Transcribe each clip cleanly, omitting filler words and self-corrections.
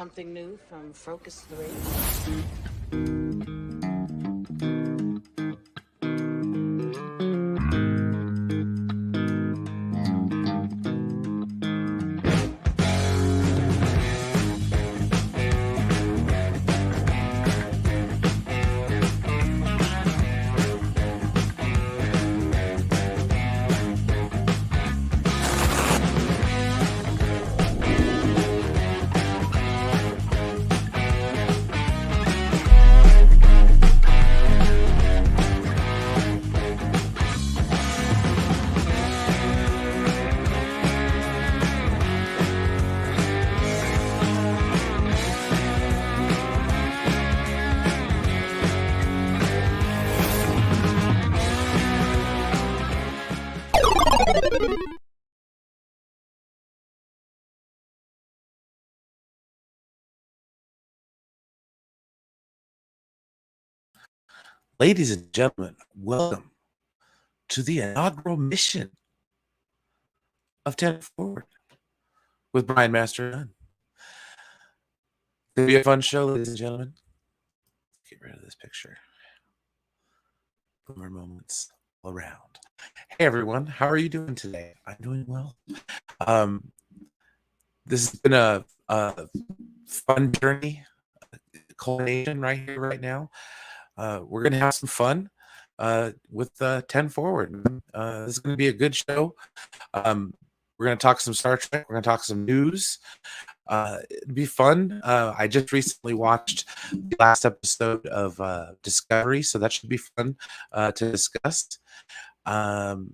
something new from Focus 3? Ladies and gentlemen, welcome to the inaugural mission of 10 Forward with Brian Master Nunn. It'll be a fun show, ladies and gentlemen. Get rid of this picture. Boomer moments all around. Hey everyone, how are you doing today? I'm doing well. This has been a fun journey, culmination right here, right now. We're gonna have some fun with 10 Forward. This is gonna be a good show. We're gonna talk some Star Trek. We're gonna talk some news. It'd be fun. I just recently watched the last episode of Discovery, so that should be fun to discuss. I'll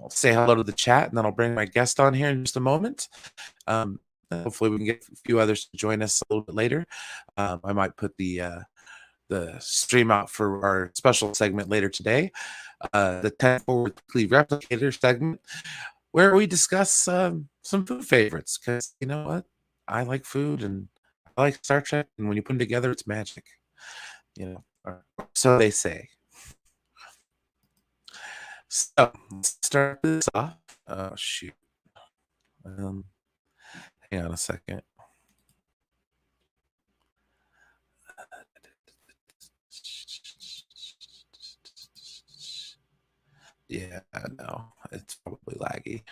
say hello to the chat, and then I'll bring my guest on here in just a moment. Hopefully, we can get a few others to join us a little bit later. I might put the stream out for our special segment later today, the 10 Forward Weekly Replicator segment, where we discuss some food favorites. Because you know what, I like food and I like Star Trek, and when you put them together, it's magic. You know, or so they say. So let's start this off. Oh shoot. Hang on a second. Yeah, I know. It's probably laggy.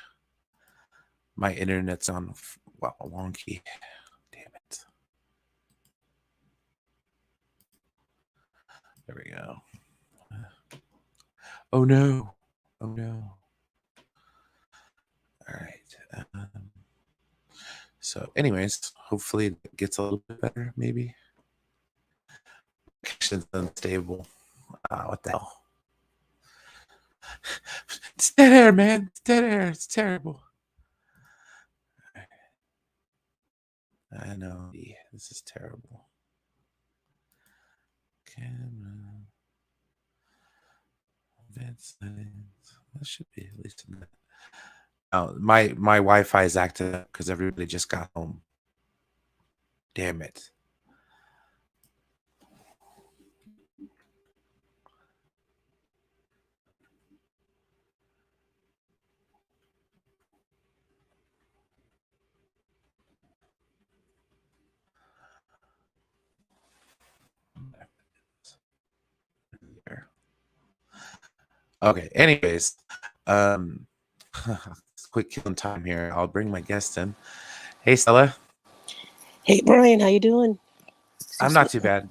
My internet's on wonky. Damn it. There we go. Oh no. Oh no. All right. So anyways, hopefully it gets a little bit better, maybe. Connection's unstable. What the hell? It's dead air, man. It's dead air. It's terrible. I know. This is terrible. Camera. Advanced settings. That should be at least a minute. Oh, my Wi-Fi is active up because everybody just got home. Damn it. Okay, anyways, quick killing time here. I'll bring my guest in. Hey, Stella. Hey, Brian, how you doing? I'm not too bad.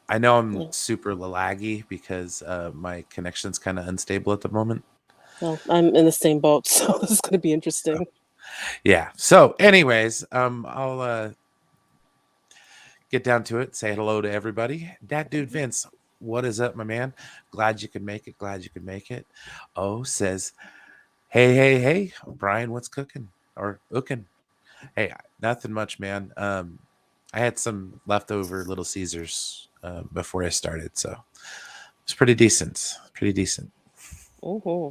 I know I'm super laggy because my connection's kind of unstable at the moment. Well, I'm in the same boat, so this is going to be interesting. Yeah. So, anyways, I'll get down to it. Say hello to everybody. That dude Vince, what is up, my man? Glad you could make it. Glad you could make it. Oh, says, hey, Brian, what's cooking or ooking? Hey, nothing much, man. I had some leftover Little Caesars before I started, so it's pretty decent. Pretty decent. Mm-hmm.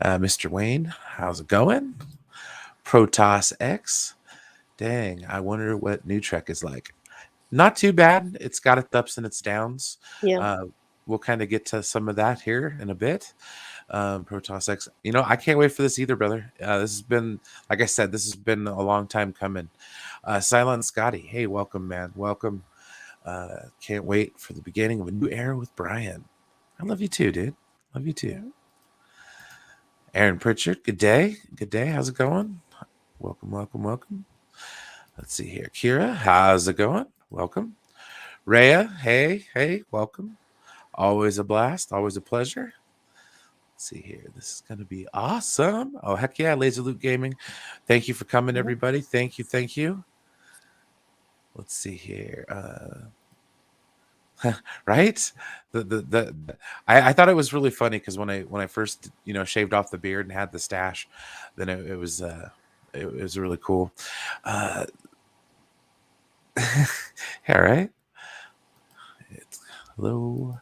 Mr. Wayne, how's it going? Protoss X. Dang, I wonder what New Trek is like. Not too bad. It's got its ups and its downs. Yeah. We'll kind of get to some of that here in a bit. Protoss X. You know, I can't wait for this either, brother. This has been, like I said, this has been a long time coming. Silent Scotty, hey, welcome, man. Welcome. Can't wait for the beginning of a new era with Brian. I love you too, dude. Love you too. Aaron Pritchard, good day. Good day. How's it going? Welcome, welcome, welcome. Let's see here. Kira, how's it going? Welcome. Rhea, hey, welcome. Always a blast. Always a pleasure. Let's see here. This is going to be awesome. Oh, heck yeah. Laser Loot Gaming. Thank you for coming, everybody. Thank you. Thank you. Let's see here. Right? I thought it was really funny because when I first shaved off the beard and had the stash, then it was really cool. Yeah, right. Hello.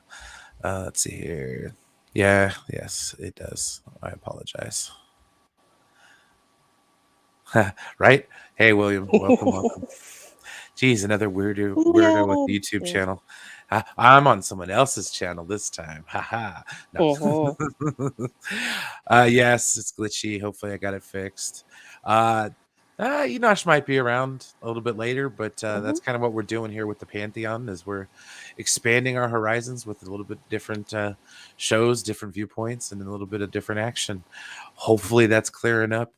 Let's see here. Yeah, yes, it does. I apologize. Right? Hey, William, welcome, welcome. Geez, another weirdo with the YouTube channel. I'm on someone else's channel this time. Haha. No. Yes, it's glitchy. Hopefully, I got it fixed. Enosh might be around a little bit later, but that's kind of what we're doing here with the Pantheon. Is we're expanding our horizons with a little bit different shows, different viewpoints, and a little bit of different action. Hopefully, that's clearing up.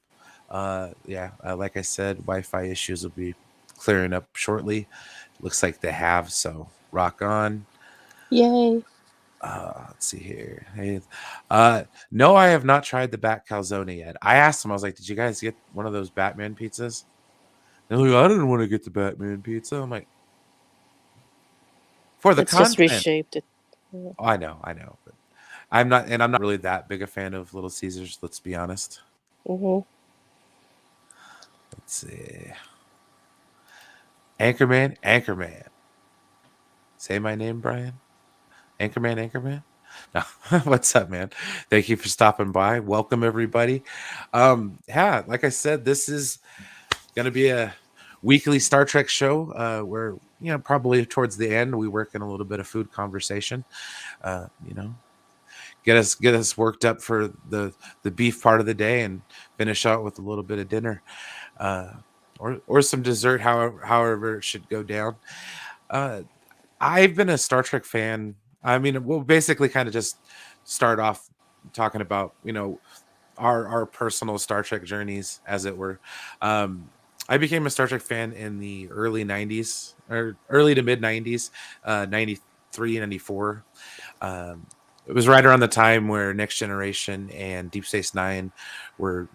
Like I said, Wi-Fi issues will be clearing up shortly. Looks like they have, so rock on. Yay. Let's see here. Hey, no, I have not tried the Bat Calzone yet. I asked them, I was like, did you guys get one of those Batman pizzas? They're like, I didn't want to get the Batman pizza. I'm like, for the It's just content. reshaped it. Oh, I know, but I'm not really that big a fan of Little Caesars, let's be honest. Let's see. Anchorman. Say my name, Brian. Anchorman. No. What's up, man? Thank you for stopping by. Welcome, everybody. Like I said, this is going to be a weekly Star Trek show where, probably towards the end, we work in a little bit of food conversation. Get us worked up for the beef part of the day and finish out with a little bit of dinner or some dessert, however it should go down. I've been a Star Trek fan. I mean, we'll basically kind of just start off talking about, our personal Star Trek journeys, as it were. I became a Star Trek fan in the early 90s or early to mid 90s, 93, 94. It was right around the time where Next Generation and Deep Space Nine were,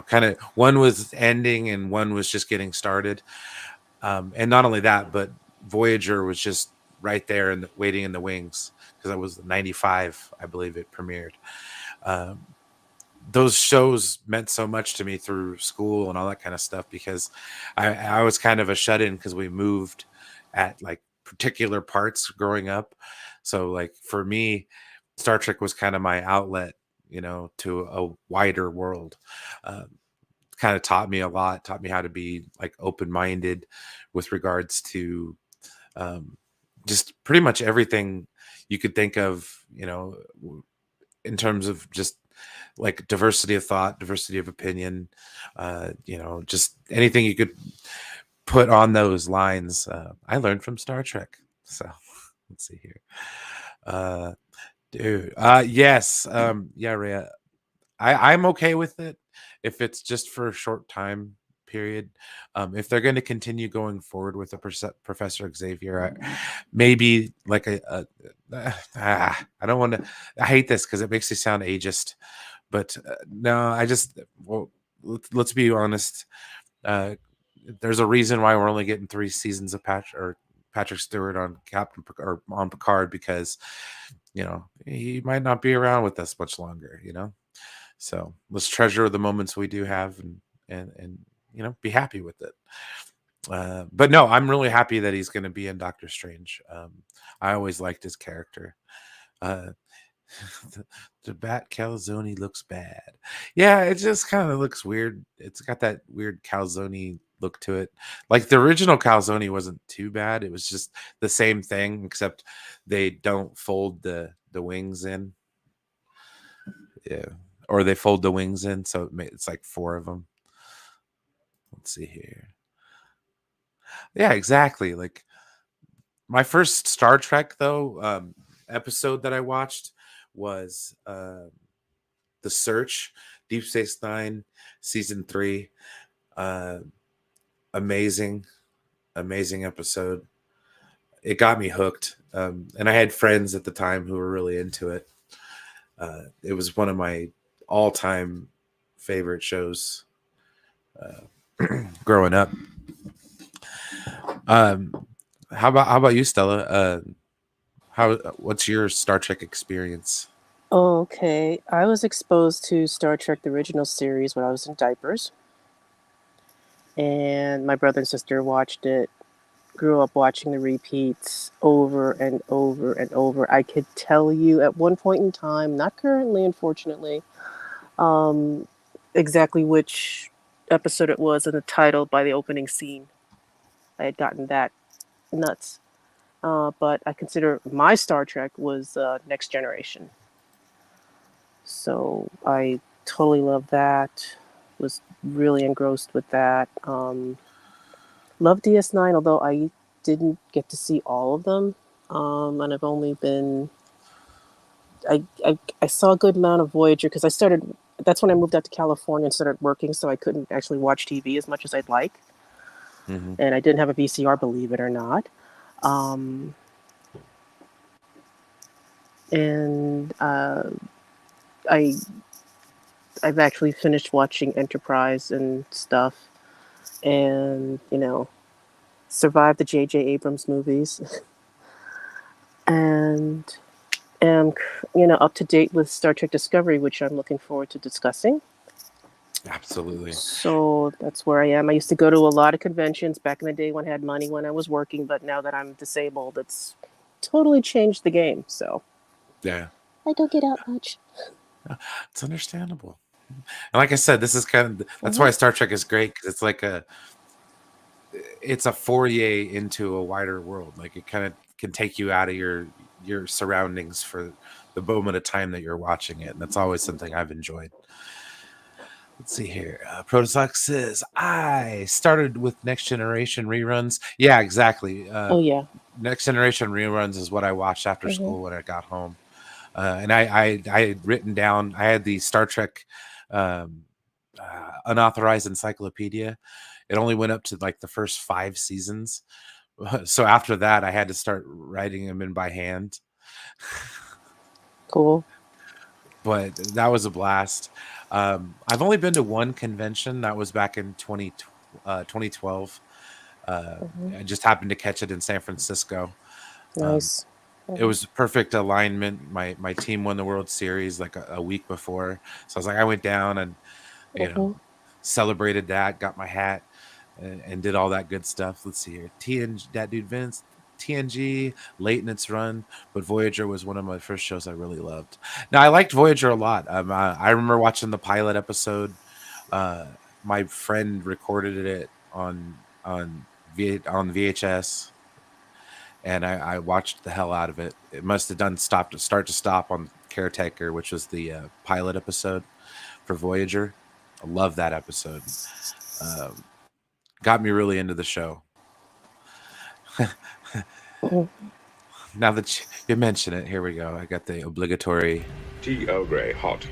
kind of, one was ending and one was just getting started. And not only that, but Voyager was just right there and waiting in the wings, because that was 95, I believe it premiered. Those shows meant so much to me through school and all that kind of stuff, because I was kind of a shut-in because we moved at like particular parts growing up. So like for me, Star Trek was kind of my outlet, to a wider world. Kind of taught me a lot, taught me how to be like open-minded with regards to just pretty much everything you could think of, in terms of just like diversity of thought, diversity of opinion, just anything you could put on those lines. I learned from Star Trek. So let's see here. Dude. Yes. Yeah, Rhea. I'm okay with it if it's just for a short time period. If they're going to continue going forward with a Professor Xavier, maybe like I don't want to. I hate this because it makes me sound ageist, but no, let's be honest. There's a reason why we're only getting 3 seasons of Patrick Stewart on or on Picard, because he might not be around with us much longer. So let's treasure the moments we do have and be happy with it. But no, I'm really happy that he's going to be in Doctor Strange. I always liked his character. The Bat Calzone looks bad. Yeah, it just kind of looks weird. It's got that weird calzone look to it. Like the original calzone wasn't too bad. It was just the same thing, except they don't fold the wings in. Yeah. Or they fold the wings in, so it's like 4 of them. Let's see here. Yeah, exactly. Like my first Star Trek though episode that I watched was The Search, Deep Space Nine, season 3. Uh, amazing, amazing episode. It got me hooked, and I had friends at the time who were really into it. It was one of my all-time favorite shows growing up. Um, how about you, Stella? What's your Star Trek experience? Okay, I was exposed to Star Trek the original series when I was in diapers, and my brother and sister watched it. Grew up watching the repeats over and over and over. I could tell you at one point in time, not currently, unfortunately, um, exactly which episode it was and the title by the opening scene. I had gotten that nuts. But I consider my Star Trek was Next Generation. So I totally love that. Was really engrossed with that. Love DS9, although I didn't get to see all of them. And I've only been. I saw a good amount of Voyager because I started. That's when I moved out to California and started working, so I couldn't actually watch TV as much as I'd like. Mm-hmm. And I didn't have a VCR, believe it or not. Um, and I I've actually finished watching Enterprise and stuff, and survived the J.J. Abrams movies, and am up to date with Star Trek Discovery, which I'm looking forward to discussing. Absolutely. So that's where I am. I used to go to a lot of conventions back in the day when I had money when I was working, but now that I'm disabled, it's totally changed the game. So Yeah, I don't get out much. it's understandable. And like I said, this is kind of that's why Star Trek is great because it's a foray into a wider world. Like it kind of can take you out of your surroundings for the moment of time that you're watching it, and that's always something I've enjoyed. Let's see here. Protosox says I started with Next Generation reruns. Yeah, exactly. Oh yeah. Next Generation reruns is what I watched after school when I got home. And I had written down. I had the Star Trek unauthorized encyclopedia. It only went up to like the first 5 seasons. So after that, I had to start writing them in by hand. Cool. But that was a blast. I've only been to one convention. That was back in 2012. I just happened to catch it in San Francisco. Nice. It was perfect alignment. My team won the World Series like a week before, so I was like, I went down and celebrated that, got my hat, and did all that good stuff. Let's see here, TNG, that dude Vince, TNG, late in its run, but Voyager was one of my first shows I really loved. Now I liked Voyager a lot. I remember watching the pilot episode. My friend recorded it on VHS. And I watched the hell out of it. It must have done start to stop on Caretaker, which was the pilot episode for Voyager. I love that episode. Got me really into the show. Now that you mention it, here we go. I got the obligatory T.O. Gray, hot.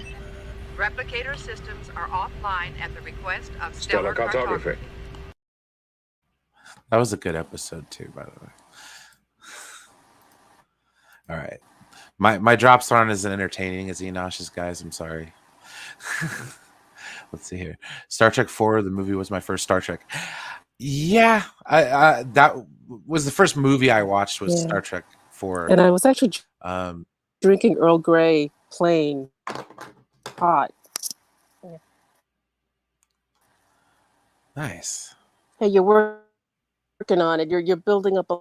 Replicator systems are offline at the request of Stellar cartography. That was a good episode too, by the way. All right. My drops aren't as entertaining as Enosh's, guys. I'm sorry. Let's see here. Star Trek 4, the movie was my first Star Trek. Yeah, I that was the first movie I watched was Star Trek 4. And I was actually drinking Earl Grey plain hot. Nice. Hey, you're working on it. You're building up a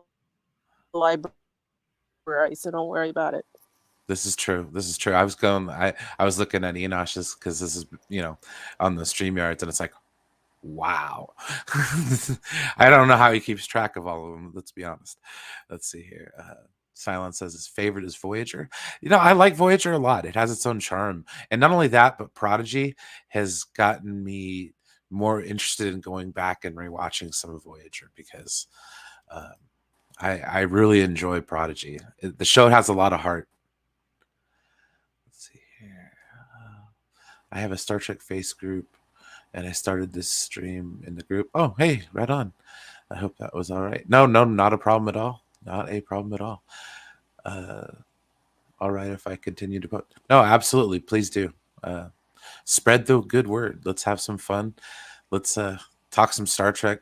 library, so don't worry about it. This is true. I was looking at Enosh's because this is on the StreamYards, and it's like, wow. I don't know how he keeps track of all of them. Let's be honest. Let's see here. Silence says his favorite is Voyager. I like Voyager a lot. It has its own charm, and not only that, but Prodigy has gotten me more interested in going back and rewatching some of Voyager because I really enjoy Prodigy. The show has a lot of heart. Let's see here. I have a Star Trek Face group, and I started this stream in the group. Oh, hey, right on. I hope that was all right. No, not a problem at all. Not a problem at all. All right, if I continue to put. No, absolutely. Please do. Spread the good word. Let's have some fun. Let's talk some Star Trek.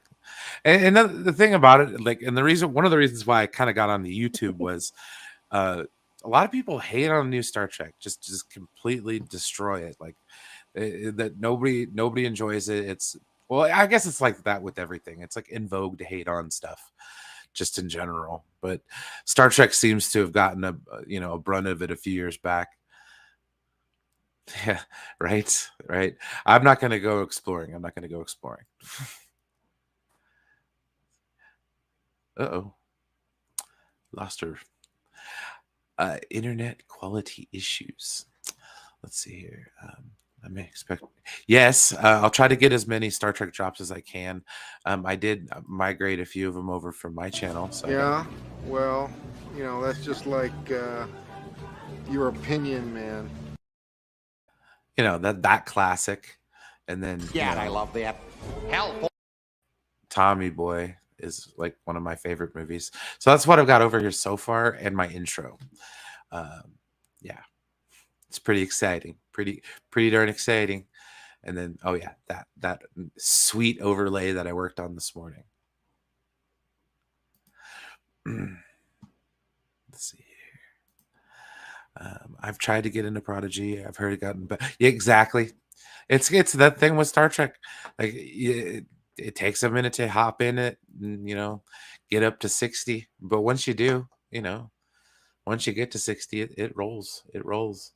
And the thing about it, like, and one of the reasons why I kind of got on the YouTube was a lot of people hate on new Star Trek, just completely destroy it. Like that nobody enjoys it. It's well, I guess it's like that with everything. It's like in vogue to hate on stuff, just in general. But Star Trek seems to have gotten a brunt of it a few years back. Yeah, right. I'm not going to go exploring. Uh-oh. Lost her. Internet quality issues. Let's see here. I may expect. Yes, I'll try to get as many Star Trek drops as I can. I did migrate a few of them over from my channel. So yeah, well, that's just like your opinion, man. That classic, and then I love that. Hell, Tommy Boy is like one of my favorite movies. So that's what I've got over here so far, and my intro. Yeah, it's pretty exciting, pretty darn exciting. And then that sweet overlay that I worked on this morning. Let's see. I've tried to get into Prodigy. I've heard it gotten better. Yeah, exactly. It's that thing with Star Trek. Like it takes a minute to hop in it and get up to 60. But once you do, once you get to 60, it rolls. It rolls.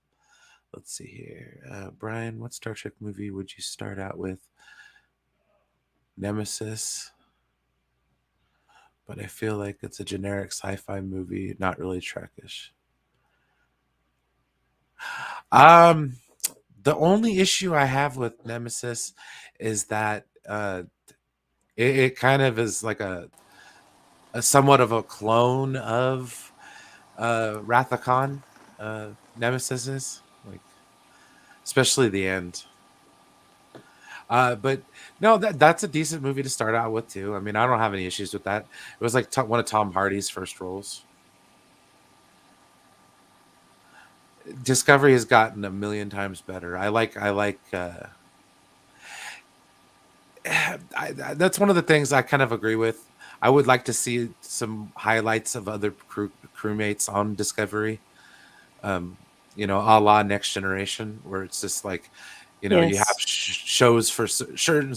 Let's see here. Brian, what Star Trek movie would you start out with? Nemesis. But I feel like it's a generic sci-fi movie, not really Trekish. The only issue I have with Nemesis is that it kind of is like a somewhat of a clone of Wrath of Khan. Nemesis is like, especially the end. But no, that's a decent movie to start out with too. I mean, I don't have any issues with that. It was like one of Tom Hardy's first roles. Discovery has gotten a million times better. I like that's one of the things I kind of agree with. I would like to see some highlights of other crewmates on Discovery. A la Next Generation, where it's just like, you have shows for certain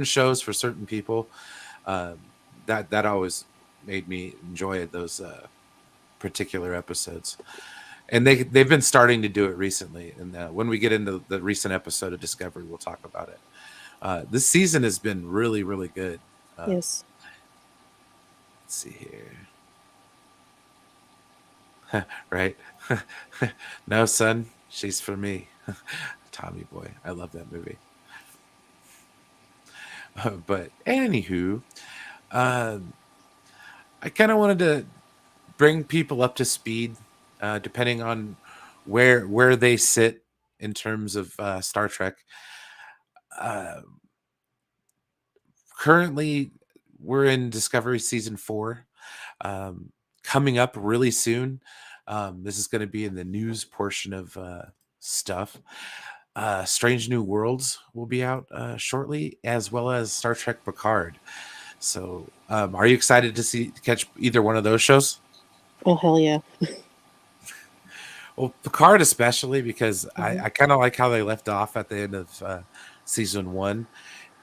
shows for certain people. That always made me enjoy those particular episodes. And they've been starting to do it recently. And when we get into the recent episode of Discovery, we'll talk about it. This season has been really, really good. Yes. Let's see here. Right? No, son, she's for me. Tommy Boy. I love that movie. But anywho, I kind of wanted to bring people up to speed. Depending on where they sit in terms of Star Trek. Currently, we're in Discovery Season 4. Coming up really soon. This is going to be in the news portion of stuff. Strange New Worlds will be out shortly, as well as Star Trek Picard. So, are you excited to catch either one of those shows? Oh, hell yeah. Well, Picard especially, because I kind of like how they left off at the end of season 1,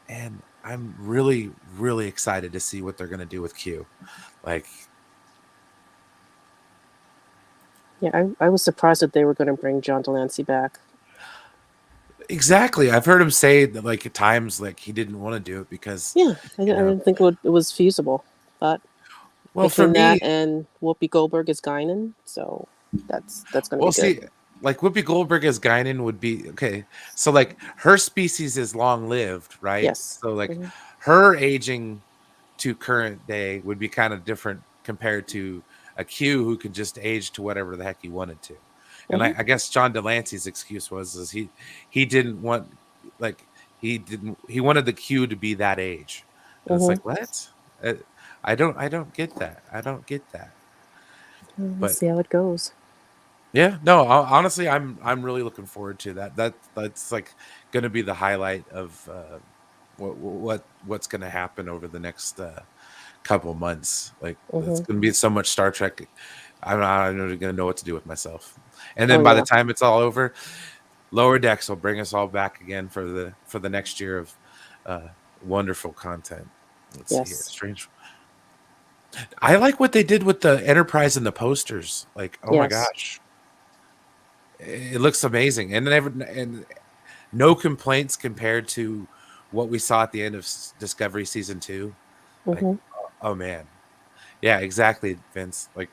and I'm really, really excited to see what they're going to do with Q. Like, yeah, I was surprised that they were going to bring John Delancey back. Exactly. I've heard him say that, like, at times, like, he didn't want to do it because I didn't think it was feasible, but well, between for me, that and Whoopi Goldberg is Guinan, so that's going to be good. like Whoopi Goldberg as Guinan would be okay. So like her species is long lived, right? Yes. So like Hmm. her aging to current day would be kind of different compared to a Q who could just age to whatever the heck he wanted to. And Hmm. I guess John Delancey's excuse was is he didn't want like he wanted the Q to be that age. And it's Hmm. like what? Uh, I don't get that. I don't get that. We'll But see how it goes. yeah, no, honestly, I'm really looking forward to that. That's like going to be the highlight of what's going to happen over the next couple months. Like it's Hmm. going to be so much Star Trek. I'm not going to know what to do with myself. And Oh then by the yeah. time it's all over, Lower Decks will bring us all back again for the next year of wonderful content. Let's see here. Yes. Strange. I like what they did with the Enterprise and the posters. Like, oh my Yes. gosh, it looks amazing, and no complaints compared to what we saw at the end of Discovery season 2. Like, Hmm. oh man, yeah, exactly, Vince. Like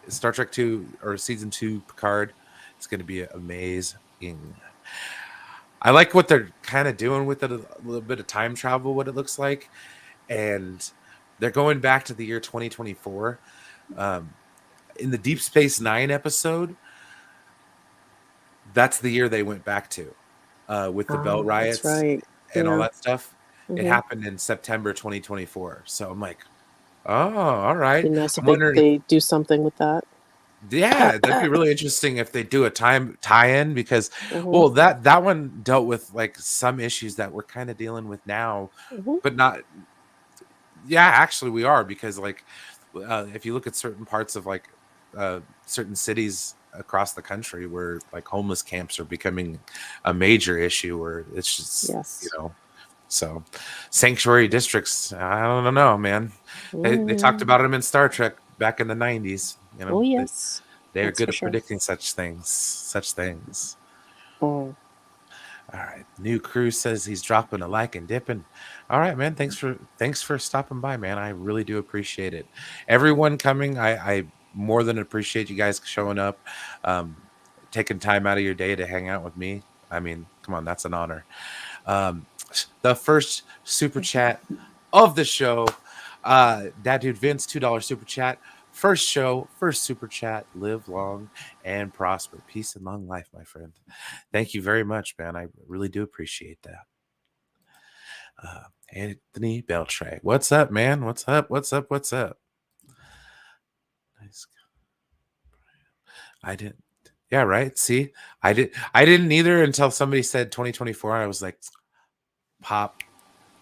Star Trek 2 or season 2 Picard, it's going to be amazing. I like what they're kind of doing with it, a little bit of time travel, what it looks like, and they're going back to the year 2024. Um, in the Deep Space Nine episode, that's the year they went back to with the Bell Ah, that's riots right. and all Yeah. that stuff. It Hmm. happened in September 2024. So I'm like, oh, all right. Be nice if I'm wondering if, they do something with that. yeah, that'd be really interesting if they do a time tie-in because, Hmm. well, that one dealt with like some issues that we're kind of dealing with now, Hmm. but not. Yeah, actually, we are because like if you look at certain parts of like certain cities across the country where like homeless camps are becoming a major issue, or it's just Yes. so sanctuary districts. I don't know, man. They talked Mm. about them in Star Trek back in the 90s. Oh yes, They are that's good for at sure. predicting such things. Such things. Mm. All right. New crew says he's dropping a like and dipping. All right, man. Thanks for stopping by, man. I really do appreciate it. Everyone coming, I more than appreciate you guys showing up, um, taking time out of your day to hang out with me. I mean, come on, that's an honor. Um, the first super chat of the show, that dude Vince, $2 super chat. First show, first super chat. Live long and prosper. Peace and long life, my friend. Thank you very much, man. I really do appreciate that. Anthony Beltray. What's up, man? What's up? What's up? What's up? Nice. I didn't. Yeah, right. See, I didn't either until somebody said 2024. I was like, pop,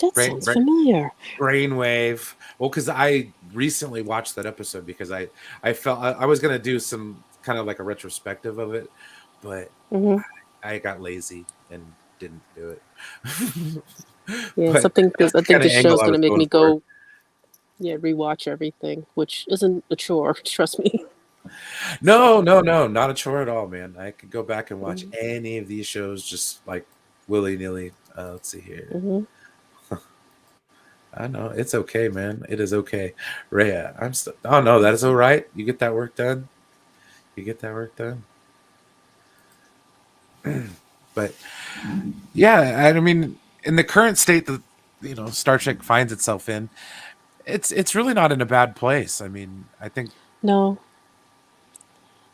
That brain, sounds familiar. brainwave. Well, because I recently watched that episode because I felt I was gonna do some kind of like a retrospective of it, but Hmm. I got lazy and didn't do it. Yeah, But something. that's I the think kind of this angle show's I was gonna make going me for. go. Yeah, rewatch everything, which isn't a chore. Trust me. No, So. no, no, not a chore at all, man. I could go back and watch Hmm. any of these shows just like willy nilly. Let's see here. Hmm. I know it's okay, man. It is okay. Rhea, I'm still. Oh no, that is all right. You get that work done. You get that work done. But yeah, I mean, in the current state that Star Trek finds itself in, it's really not in a bad place. I mean, I think. No,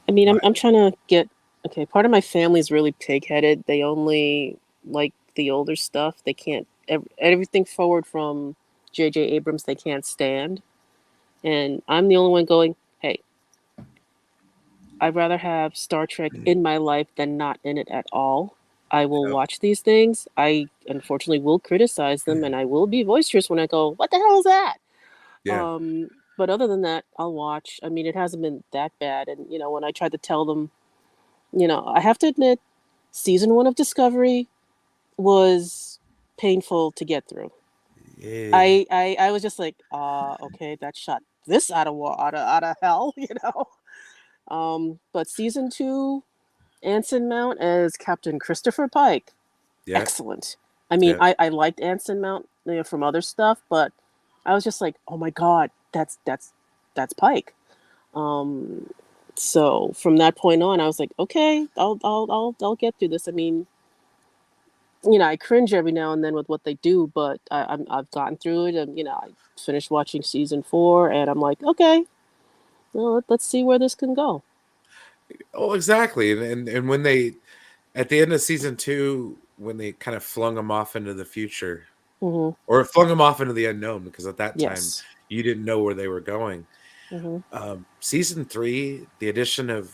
I mean, I'm trying to get. Okay, part of my family's really pig-headed. They only like the older stuff. They can't everything forward from J.J. Abrams. They can't stand, and I'm the only one going. Hey, I'd rather have Star Trek in my life than not in it at all. I will Yeah, watch these things. I unfortunately will criticize them, and I will be boisterous when I go, "What the hell is that?" yeah, But other than that, I'll watch. I mean, it hasn't been that bad. And when I tried to tell them, I have to admit, season 1 of Discovery was painful to get through. yeah. I was just like, okay, that shot this out of hell, But season 2, Anson Mount as Captain Christopher Pike, Yeah, excellent. I mean, yeah. I liked Anson Mount, from other stuff, but I was just like, oh my god, that's Pike. Um, So from that point on, I was like, okay, I'll get through this. I mean, I cringe every now and then with what they do, but I've gotten through it, and I finished watching season 4, and I'm like, okay, well, let's see where this can go. Oh, exactly. And when they at the end of season 2, when they kind of flung them off into the future, Hmm. or flung them off into the unknown, because at that time Yes. you didn't know where they were going. Hmm. Season 3, the addition of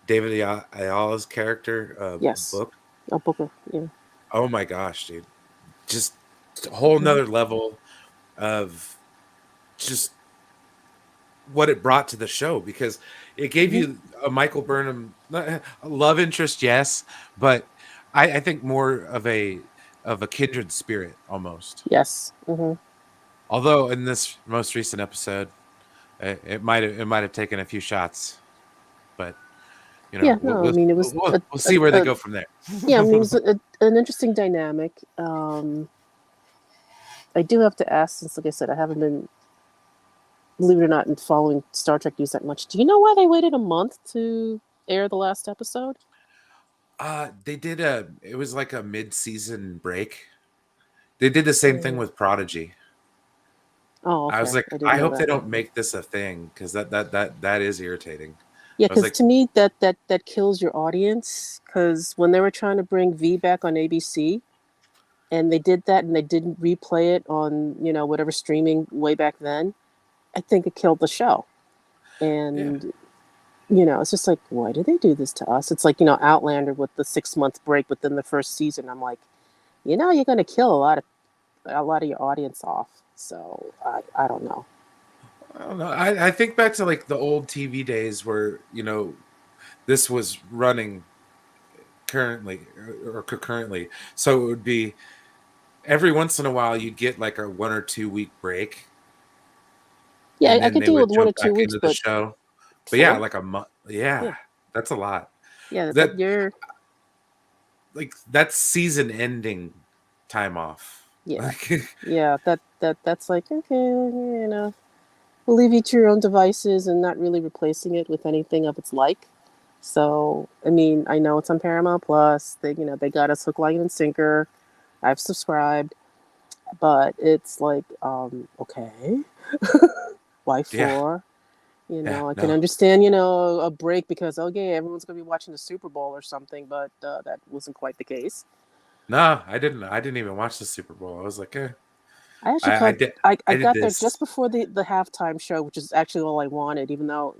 David Ayala's character, Yes. Book. A Booker. Yeah. Oh my gosh, dude! Just a whole Hmm. nother level of just what it brought to the show, because it gave Hmm. you a Michael Burnham a love interest, yes, but I think more of a kindred spirit almost. Yes. Hmm. Although in this most recent episode, it might have taken a few shots, but Yeah. No, I mean, it was we'll see where they go from there. yeah. I mean, it was an interesting dynamic. I do have to ask, since, like I said, I haven't been, believe it or not, in following Star Trek news that much. Do you know why they waited a month to air the last episode? They did it was like a mid-season break. They did the same thing with Prodigy. Oh, I was okay. like, I didn't I know hope they that. don't make this a thing, because that is irritating. Yeah, I was because like, to me, that kills your audience. Because when they were trying to bring V back on ABC, and they did that, and they didn't replay it on whatever streaming way back then, I think it killed the show. yeah, And it's just like, why do they do this to us? It's like Outlander with the 6-month break within the first season. I'm like, you're going to kill a lot of your audience off. So I don't know. I don't know. I think back to like the old TV days where this was running currently or concurrently, so it would be every once in a while you'd get like a 1 or 2 week break, Yeah, and I then could they deal would with one jump or two back weeks, into the but show. But yeah, 4? like a month. Yeah, Yeah, that's a lot. yeah. That You're like that's season ending time off. yeah, Like, yeah. That's like, okay, we'll leave you to your own devices and not really replacing it with anything of its like. So, I mean, I know it's on Paramount Plus. They got us hook, line, and sinker. I've subscribed, but it's like, okay, why yeah, 4? yeah, I can no, understand, a break because, okay, everyone's going to be watching the Super Bowl or something, but that wasn't quite the case. no. I didn't even watch the Super Bowl. I was like, I actually I caught, did I I did got there this. just before the halftime show, which is actually all I wanted, even though,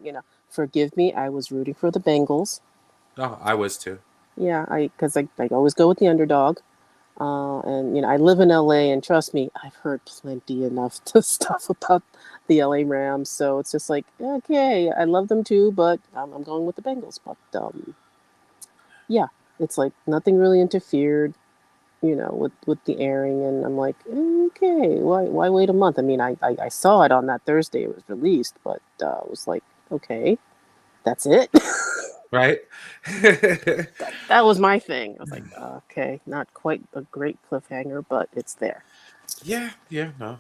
forgive me, I was rooting for the Bengals. Oh, I was too. Yeah, because I always go with the underdog. And I live in LA, and trust me, I've heard plenty enough to stuff about the LA Rams. So it's just like, okay, I love them too, but I'm going with the Bengals. But yeah, it's like nothing really interfered, with the airing, and I'm like, okay, why wait a month? I mean, I saw it on that Thursday it was released, but it was like, okay, that's it. Right? That was my thing. I was like, okay, not quite a great cliffhanger, but it's there. Yeah, no.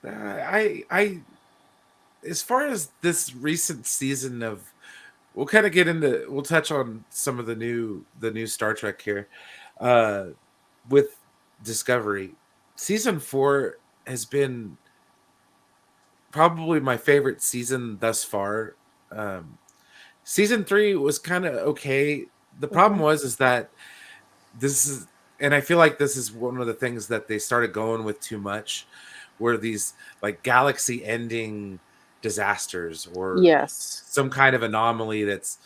I as far as this recent season of, we'll touch on some of the new Star Trek here. With Discovery, season 4 has been probably my favorite season thus far. Season 3 was kind of okay. The problem Hmm. is that this is, and I feel like this is one of the things that they started going with too much, where these like galaxy ending disasters or Yes. some kind of anomaly that's,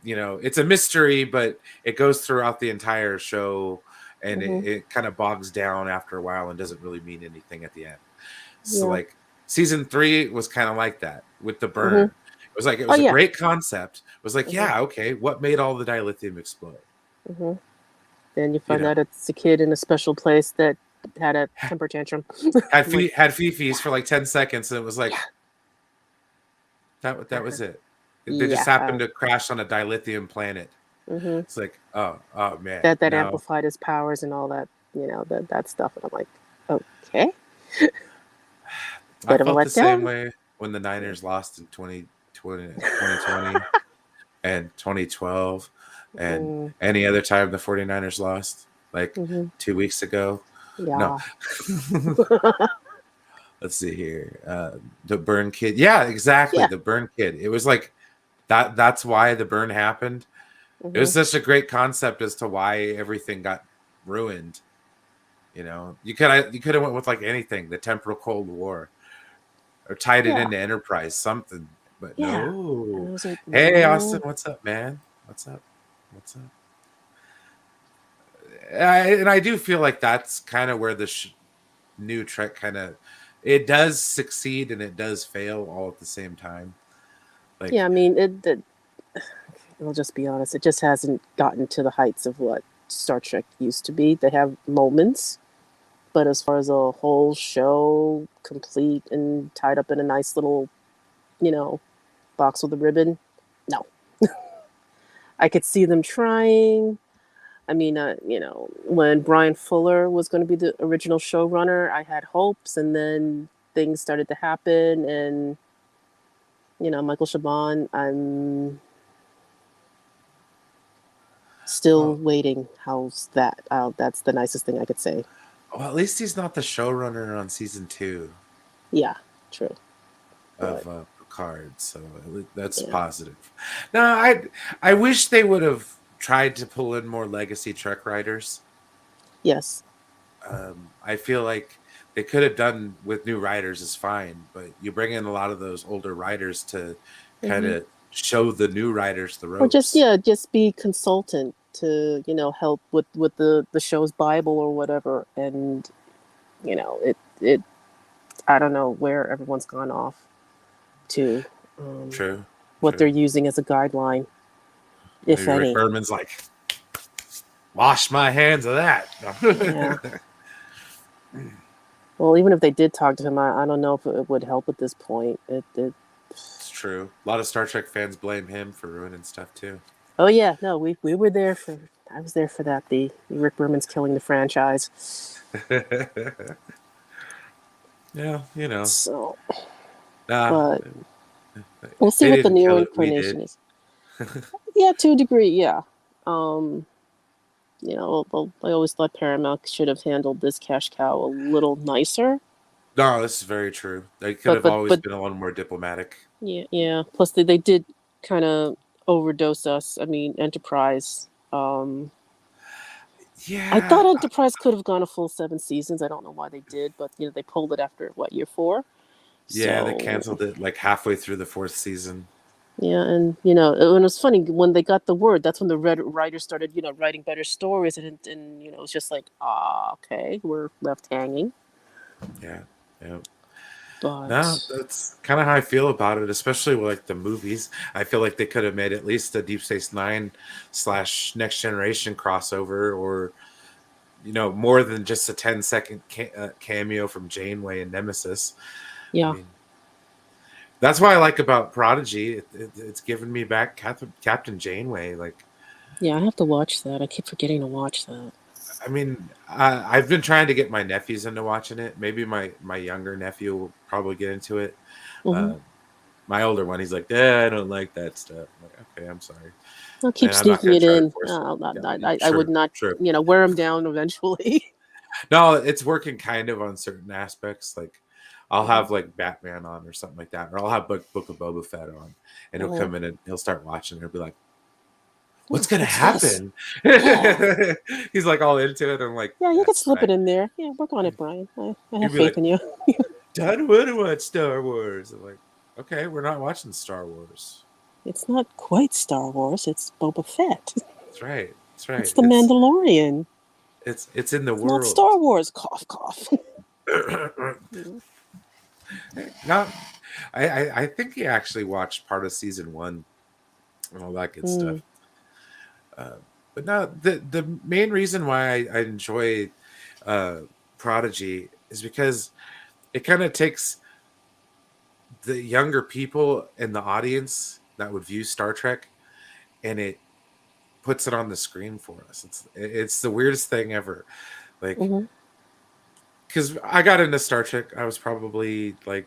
it's a mystery, but it goes throughout the entire show, and Hmm. it kind of bogs down after a while and doesn't really mean anything at the end. So Yeah. like season 3 was kind of like that with the Hmm. burn. It was like, it Oh was a yeah. great concept. It was like, Hmm. yeah, okay, what made all the dilithium explode? Hmm. Then you You find know, out it's a kid in a special place that had a temper tantrum. had I'm like, had fifis for like 10 seconds, and it was like yeah, that was it. They just yeah. happened to crash on a dilithium planet. Hmm. It's like, oh man, That no. amplified his powers and all that, that stuff, and I'm like, okay, I bit of a felt the same letdown. way when the Niners lost in 20 2020 and 2012 and Mm, any other time the 49ers lost, like hmm 2 weeks ago. No. Yeah. Let's see here. The burn kid. Yeah, exactly. Yeah. The burn kid. It was like that's why the burn happened. It hmm was such a great concept as to why everything got ruined. You could have went with like anything, the temporal Cold War, or tied it Yeah. into Enterprise, something. But Yeah. And no. I was like, Hey, Austin, no. what's up, man? What's up? What's up? And I do feel like that's kind of where the new Trek kind of it does succeed and it does fail all at the same time. Yeah, Like, I mean, I'll just be honest. It just hasn't gotten to the heights of what Star Trek used to be. They have moments, but as far as a whole show, complete and tied up in a nice little, box with a ribbon, no. I could see them trying. I mean, when Brian Fuller was going to be the original showrunner, I had hopes, and then things started to happen, and Michael Chabon, I'm still well, waiting. How's that? That's the nicest thing I could say. at least he's not the showrunner on season 2 Yeah, true. of But Picard, so that's yeah, positive. No, I wish they would have tried to pull in more legacy Trek writers. yes. I feel like they could have done with new writers is fine, but you bring in a lot of those older writers to kind hmm of show the new writers the Or just ropes. just be consultant to help with the show's Bible or whatever, and it. I don't know where everyone's gone off to, True, what they're true. using as a guideline, if Maybe Rick any. Berman's like, wash my hands of Yeah. that. Well, even if they did talk to him, I don't know if it would help at this point. It's true. A lot of Star Trek fans blame him for ruining stuff too. Oh yeah, no, we were there for. I was there for that. The Rick Berman's killing the franchise. Yeah, So, nah, but we'll see they what the didn't new kill it. We incarnation did. is. Yeah, to a degree, yeah. I always thought Paramount should have handled this cash cow a little nicer. No, this is very true. They could But have always but been a little more diplomatic. yeah, yeah. Plus they did kind of overdose us. I mean, Enterprise. I Yeah, thought Enterprise could have gone a full 7 seasons. I don't know why they did, but they pulled it after what, year 4. yeah, they So canceled it like halfway through the 4th season. yeah, and it was funny when they got the word. That's when the writers started writing better stories, and it was just like, okay, we're left hanging. Yeah, yeah. No, But that's kind of how I feel about it, especially with like the movies. I feel like they could have made at least a Deep Space Nine / Next Generation crossover, or more than just a 10-second cameo from Janeway and Nemesis. I yeah, mean, that's what I like about Prodigy. It's given me back Captain Janeway. Like, yeah, I have to watch that. I keep forgetting to watch that. I mean, I've been trying to get my nephews into watching it. Maybe my younger nephew will probably get into it. Hmm Uh, my older one, he's like, I don't like that stuff. I'm like, okay, I'm sorry. I'll keep And I'm not sneaking going to it try to in. force it. I would True, not, true. wear them down eventually. No, it's working kind of on certain aspects. Like, I'll hmm have like Batman on or something like that, or I'll have Book of Boba Fett on, and he'll hmm come in and he'll start watching. And he'll be like, "What's gonna What's this? happen?" Yeah, He's like all into it. I'm like, yeah, you can "That's slip it right." in there. Yeah, work on it, Brian. I He'd have be faith like, in you. "Dad, want to watch Star Wars?" I'm like, "Okay, we're not watching Star Wars." It's not quite Star Wars. It's Boba Fett. That's right. That's It's right. the Mandalorian. It's in the It's not world. Star Wars. Cough, cough. Not. I think he actually watched part of season 1 and all that good stuff. Mm, Uh, but no, the main reason why I enjoy Prodigy is because it kind of takes the younger people in the audience that would view Star Trek, and it puts it on the screen for us. It's the weirdest thing ever. Like, hmm because I got into Star Trek, I was probably like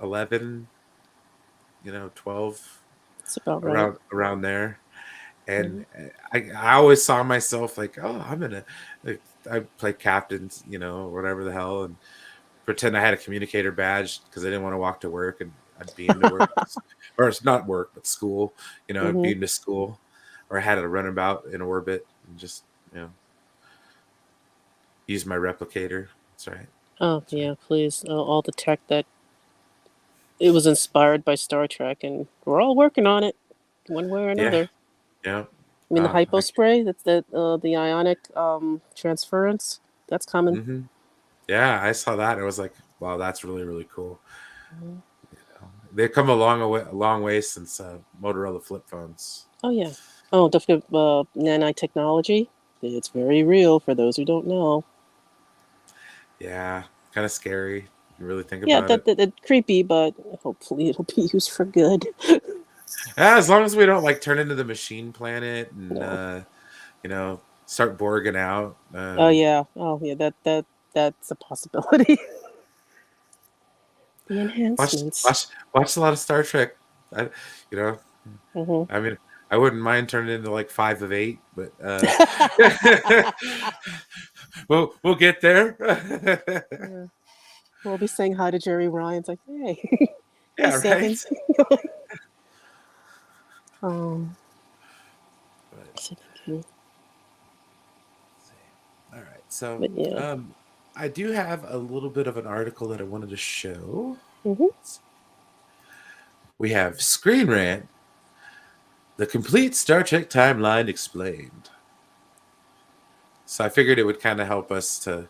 11, 12, It's about right. around there. And Mhm. I always saw myself like, oh, I'm gonna, like, I play captains, whatever the hell, and pretend I had a communicator badge because I didn't want to walk to work, and I'd beam to work, or it's not work, but school. I'd Mhm. beam to school, or I had a runabout in orbit and just use my replicator. That's right. Oh That's right. yeah, please. All the tech that it was inspired by Star Trek, and we're all working on it, one way or Yeah. another. Yeah. I mean, the hypo I, spray. That's the ionic transference. That's coming. mhm. Yeah, I saw that. I was like, wow, that's really, really cool. Mhm. They've come a long way since Motorola flip phones. Oh yeah. Oh, don't forget nanotechnology. It's very real for those who don't know. Yeah, kind of scary. You really think Yeah, about it. that creepy, but hopefully it'll be used for good. Yeah, as long as we don't like turn into the machine planet and No. start Borging out. Oh yeah. Oh yeah. That's a possibility. The Watch enhancements. watch watch a lot of Star Trek. I, you know, Hmm. I mean, I wouldn't mind turning into like 5 of 8, but we'll get there. Yeah. We'll be saying hi to Jerry Ryan. It's like, hey, hey, Yeah, Seven. right. Oh, But, so thank you. all right, so But yeah. I do have a little bit of an article that I wanted to show. Hmm. We have Screen Rant, the complete Star Trek timeline explained. So I figured it would kind of help us to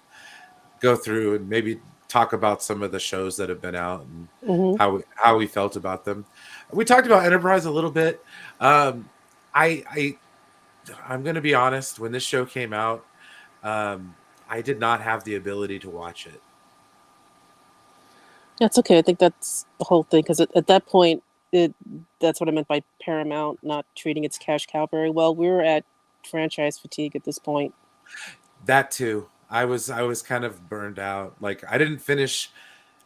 go through and maybe talk about some of the shows that have been out and Hmm. how we felt about them. We talked about Enterprise a little bit. Um, I I'm going to be honest. When this show came out, I did not have the ability to watch it. That's okay. I think that's the whole thing. Because at that point, it that's what I meant by Paramount not treating its cash cow very well. We were at franchise fatigue at this point. That too. I was kind of burned out. Like I didn't finish.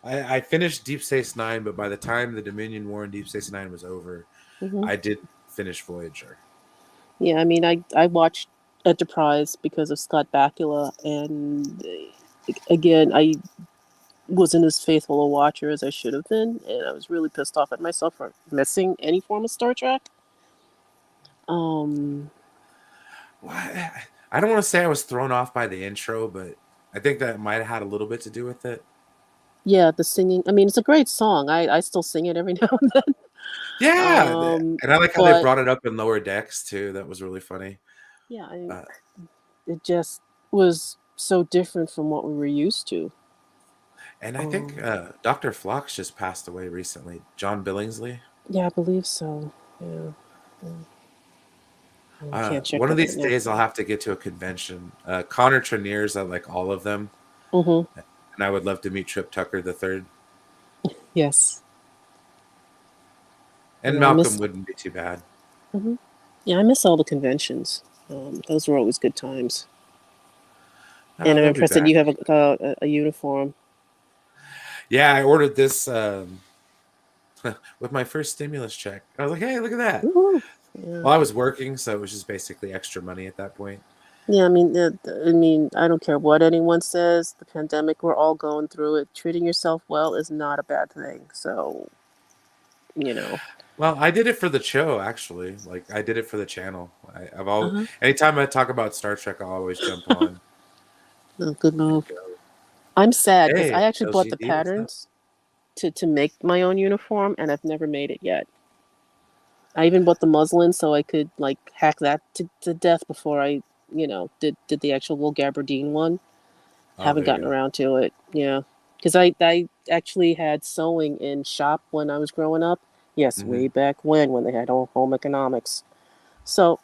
I finished Deep Space Nine, but by the time the Dominion War and Deep Space Nine was over, Hmm. I did finish Voyager. Yeah, I mean, I watched Enterprise because of Scott Bakula, and again, I wasn't as faithful a watcher as I should have been, and I was really pissed off at myself for missing any form of Star Trek. Um, Well, I don't want to say I was thrown off by the intro, but I think that might have had a little bit to do with it. yeah, the singing. I mean, it's a great song. I still sing it every now and then. Yeah, and I like how they But brought it up in Lower Decks too. That was really funny. yeah, Uh, it just was so different from what we were used to. and I think Um, Dr. Phlox just passed away recently. John Billingsley. yeah, I believe so. Yeah, I can't check One of that right these now. days, I'll have to get to a convention. Connor Trenier's at like all of them, Mm-hmm. and I would love to meet Trip Tucker the third, Yes. and Yeah, I Malcolm miss. wouldn't be too bad. Hmm. Yeah, I miss all the conventions. Those were always good times. And I'm They'll be impressed that back. you have a uniform. Yeah, I ordered this with my first stimulus check. I was like, hey, look at that. Woo-hoo. Yeah. Well, I was working, so it was just basically extra money at that point. Yeah, I mean, I don't care what anyone says. The pandemic, we're all going through it. Treating yourself well is not a bad thing. So, you know. Well, I did it for the show, actually. Like, I did it for the channel. I've always, Uh-huh. anytime I talk about Star Trek, I'll always jump on No, good and move. go, I'm sad because hey, I actually bought the LGD, what's up? patterns to make my own uniform, and I've never made it yet. I even bought the muslin so I could like hack that to death before I, did the actual wool gabardine one. Oh, Haven't there you gotten go. around to it. Yeah, because I actually had sewing in shop when I was growing up. Yes, Hmm. way back when they had all home economics. So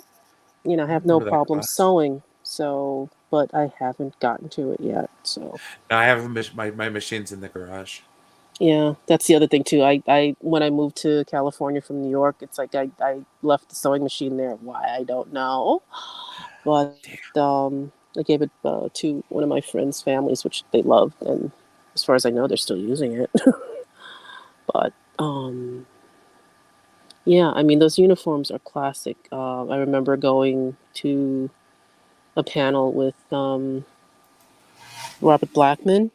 I I have no remember that problem class. sewing. So, but I haven't gotten to it yet. So. Now I have my machines in the garage. Yeah, that's the other thing too. I when I moved to California from New York, it's like I left the sewing machine there. Why I don't know, but I gave it to one of my friends' families, which they loved, and as far as I know, they're still using it. But Yeah, I mean, those uniforms are classic. I remember going to a panel with Robert Blackman,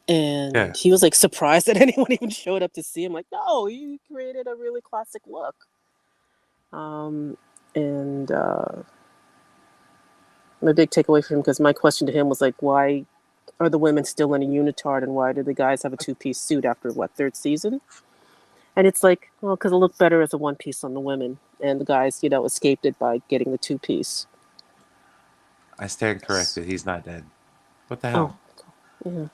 Yeah. and he was like surprised that anyone even showed up to see him. Like, no, he created a really classic look. And my big takeaway from him, because my question to him was like, why are the women still in a unitard, and why do the guys have a two-piece suit after what, third season? And it's like, well, because it looked better as a one-piece on the women, and the guys, escaped it by getting the two-piece. I stand corrected. He's not dead. What the Oh, hell? yeah.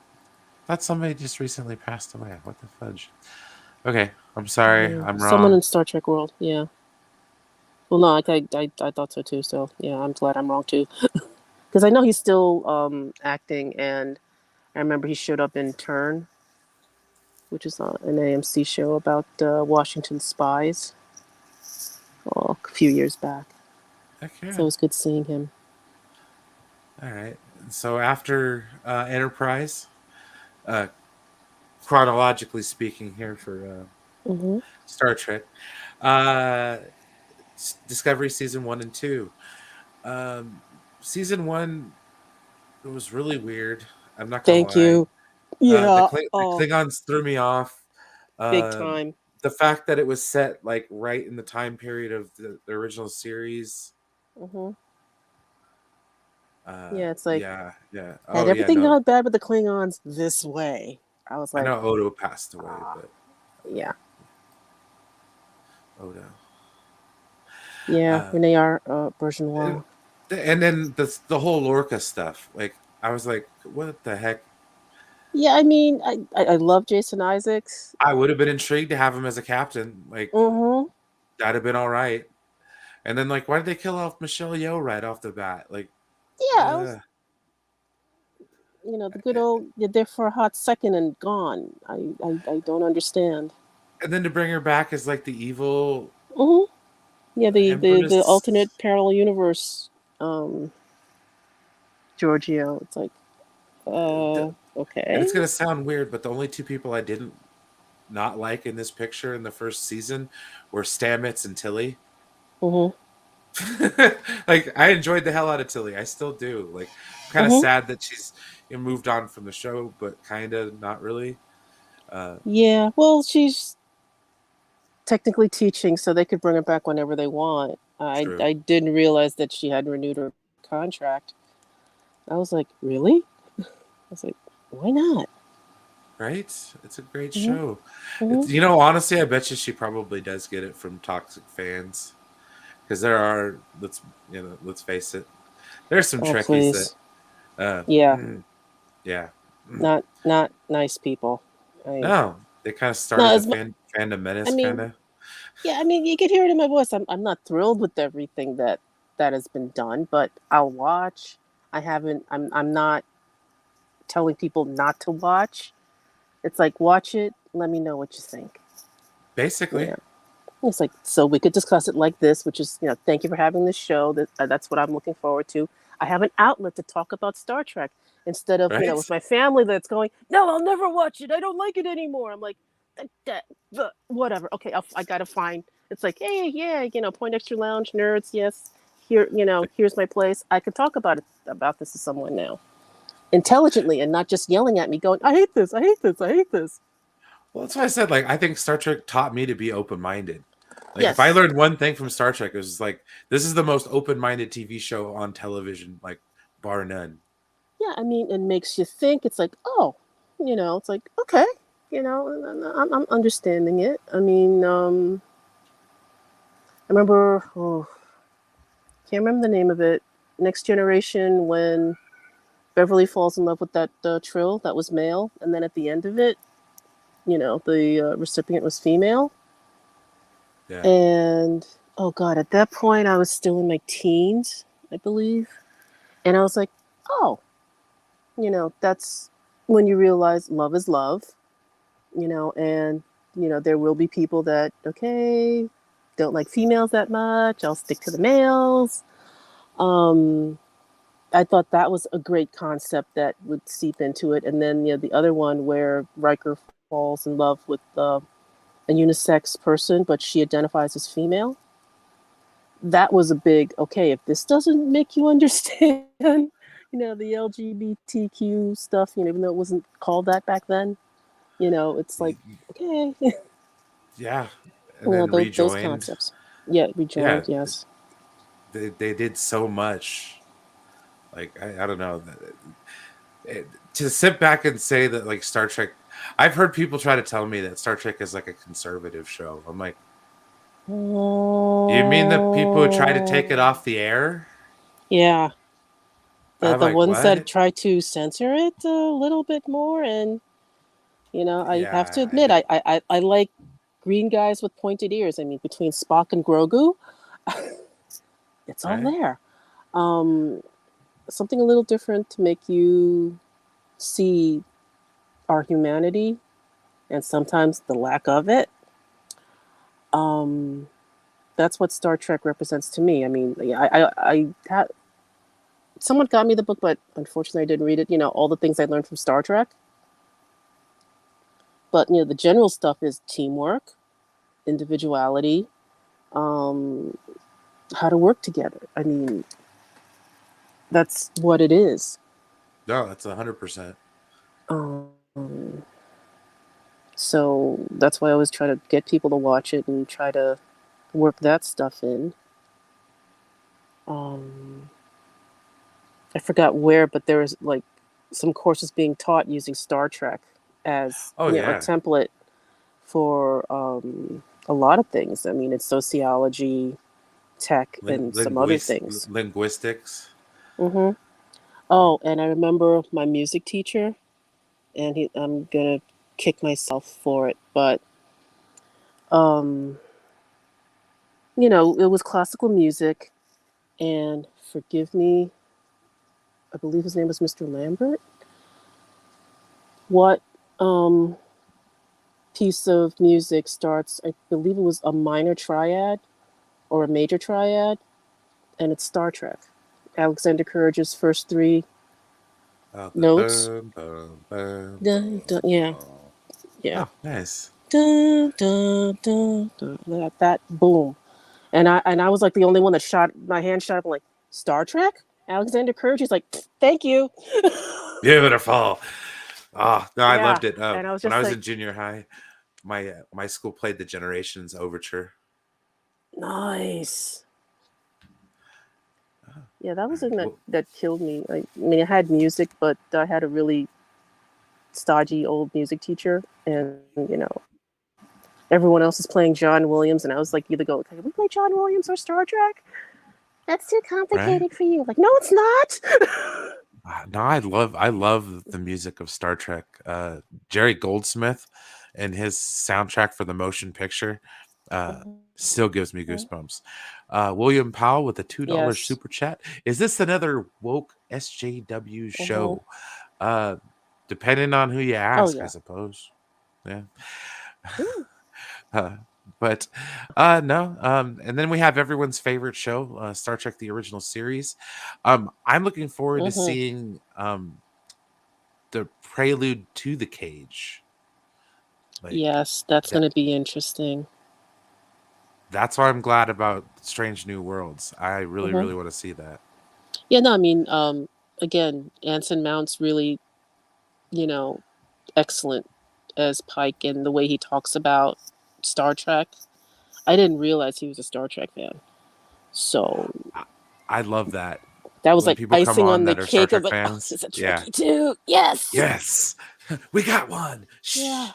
Thought somebody just recently passed away. What the fudge? Okay, I'm sorry. Yeah. I'm Someone wrong. in Star Trek world, yeah. Well, no, I thought so too. So yeah, I'm glad I'm wrong too, because I know he's still acting, and I remember he showed up in Turn, which is an AMC show about Washington spies, a few years back. So Okay. it was good seeing him. All right. So after Enterprise, uh, chronologically speaking, here for Hmm. Star Trek, uh, Discovery season 1 and 2. Um, Season 1 was really weird. I'm not gonna Thank lie. you. Yeah. The Oh, Klingons threw me off. big Um, time. the fact that it was set like right in the time period of the original series. Hmm. Yeah, it's like, Yeah, yeah. had Oh yeah, everything no. gone bad with the Klingons this way, I was I like, know Odo passed away, ah, but yeah, Odo. yeah. Uh, Renee are version and, one. and then the whole Lorca stuff. Like I was like, what the heck? Yeah, I mean, I love Jason Isaacs. I would have been intrigued to have him as a captain. Like Hmm. that'd have been all right. And then like, why did they kill off Michelle Yeoh right off the bat? Like, Yeah, I was, uh, the good old, you're there for a hot second and gone. I don't understand. and then to bring her back as like the evil Hmm. Yeah, the Empress. alternate parallel universe, um, Giorgio. It's like, And okay. it's gonna sound weird, but the only two people I didn't not like in this picture in the first season were Stamets and Tilly. Hmm. Like I enjoyed the hell out of Tilly. I still do. Like I'm kind of Hmm. sad that she's moved on from the show, but kind of not really. Uh, Yeah, well, she's technically teaching, so they could bring her back whenever they want. True, I didn't realize that she had renewed her contract. I was like, really? I was like, why not? right? It's a great Hmm. show. Hmm. It's honestly, I bet you she probably does get it from toxic fans because there are. Let's face it. There's some Oh, Trekkies that. please. Yeah, Mm, yeah. Mm. not nice people. No, they kind of No, started the fandom I menace, kind mean, of. yeah, I mean, you can hear it in my voice. I'm not thrilled with everything that has been done, but I'll watch. I haven't. I'm not telling people not to watch. It's like, watch it. Let me know what you think. Basically, Yeah. It's like, so we could discuss it like this, which is, thank you for having this show. That's what I'm looking forward to. I have an outlet to talk about Star Trek instead of, right? with my family that's going, no, I'll never watch it. I don't like it anymore. I'm like, whatever. Okay, I got to find. It's like, hey, yeah, Poindexter Lounge, nerds, yes. Here, here's my place. I could talk about this to someone now intelligently and not just yelling at me, going, I hate this, I hate this, I hate this. Well, that's why I said, like, I think Star Trek taught me to be open-minded. Like, if I Yes. learned one thing from Star Trek, it was like, this is the most open-minded TV show on television, like, bar none. Yeah, I mean, it makes you think. It's like, oh, it's like, okay, I'm understanding it. I mean, I remember, can't remember the name of it. Next Generation, when Beverly falls in love with that Trill that was male, and then at the end of it, the recipient was female. Yeah. And oh god, at that point, I was still in my teens, I believe, and I was like, oh, that's when you realize love is love, and there will be people that, okay, don't like females that much. I'll stick to the males. Um, I thought that was a great concept that would seep into it, and then the other one where Riker falls in love with a unisex person, but she identifies as female. That was a big, okay, if this doesn't make you understand, the LGBTQ stuff, even though it wasn't called that back then, it's like, okay. Yeah. And then those rejoined. concepts. Yeah, rejoined, Yeah. yes. They did so much. Like, I don't know. To sit back and say that, like, Star Trek, I've heard people try to tell me that Star Trek is like a conservative show. I'm like, you mean the people who try to take it off the air? Yeah. I'm The like, ones that what? try to censor it a little bit more, and I have to Yeah, admit, I like green guys with pointed ears. I mean, between Spock and Grogu, it's all right? there. Something a little different to make you see our humanity and sometimes the lack of it. That's what Star Trek represents to me. I mean, I had someone got me the book, but unfortunately I didn't read it. All the things I learned from Star Trek. But the general stuff is teamwork, individuality, how to work together. I mean, that's what it is. No, that's 100%. So that's why I always try to get people to watch it and try to work that stuff in. I forgot where, but there was like some courses being taught using Star Trek as Oh, a yeah. template for a lot of things. I mean, it's sociology, tech, and some other things. Linguistics. Mm-hmm. Oh, and I remember my music teacher, and I'm gonna kick myself for it, but it was classical music, and forgive me, I believe his name was Mr. Lambert. What piece of music starts? I believe it was a minor triad or a major triad, and it's Star Trek. Alexander Courage's first three notes. Dun, dun, yeah. Oh, nice. Dun, dun, dun, dun, that boom, and I was like the only one that shot my hand shot up. I'm like, Star Trek, Alexander Courage. He's like, thank you. Beautiful. Oh, no, I Yeah, loved it. and I was When just I was like, in junior high, my school played the Generations Overture. nice. Yeah, that was the thing that killed me. I mean, it had music, but I had a really stodgy old music teacher, and everyone else is playing John Williams, and I was like, either go, can we play John Williams or Star Trek? That's too complicated for you. Like, no, it's not. No, I love the music of Star Trek. Jerry Goldsmith and his soundtrack for the motion picture still gives me goosebumps. William Powell with a $2 Yes. super chat. Is this another woke SJW show? Depending on who you ask, I suppose. Yeah. But no. And then we have everyone's favorite show, Star Trek: The Original Series. I'm looking forward to seeing the prelude to the Cage. Yes, that's going to be interesting. That's why I'm glad about Strange New Worlds. I really, really want to see that. Yeah, no, I mean, again, Anson Mount's really, excellent as Pike, and the way he talks about Star Trek. I didn't realize he was a Star Trek fan. So I love that. That was like people icing on the cake of like, fans. It's a Trekkie too. Yes. Yes. We got one. Yeah.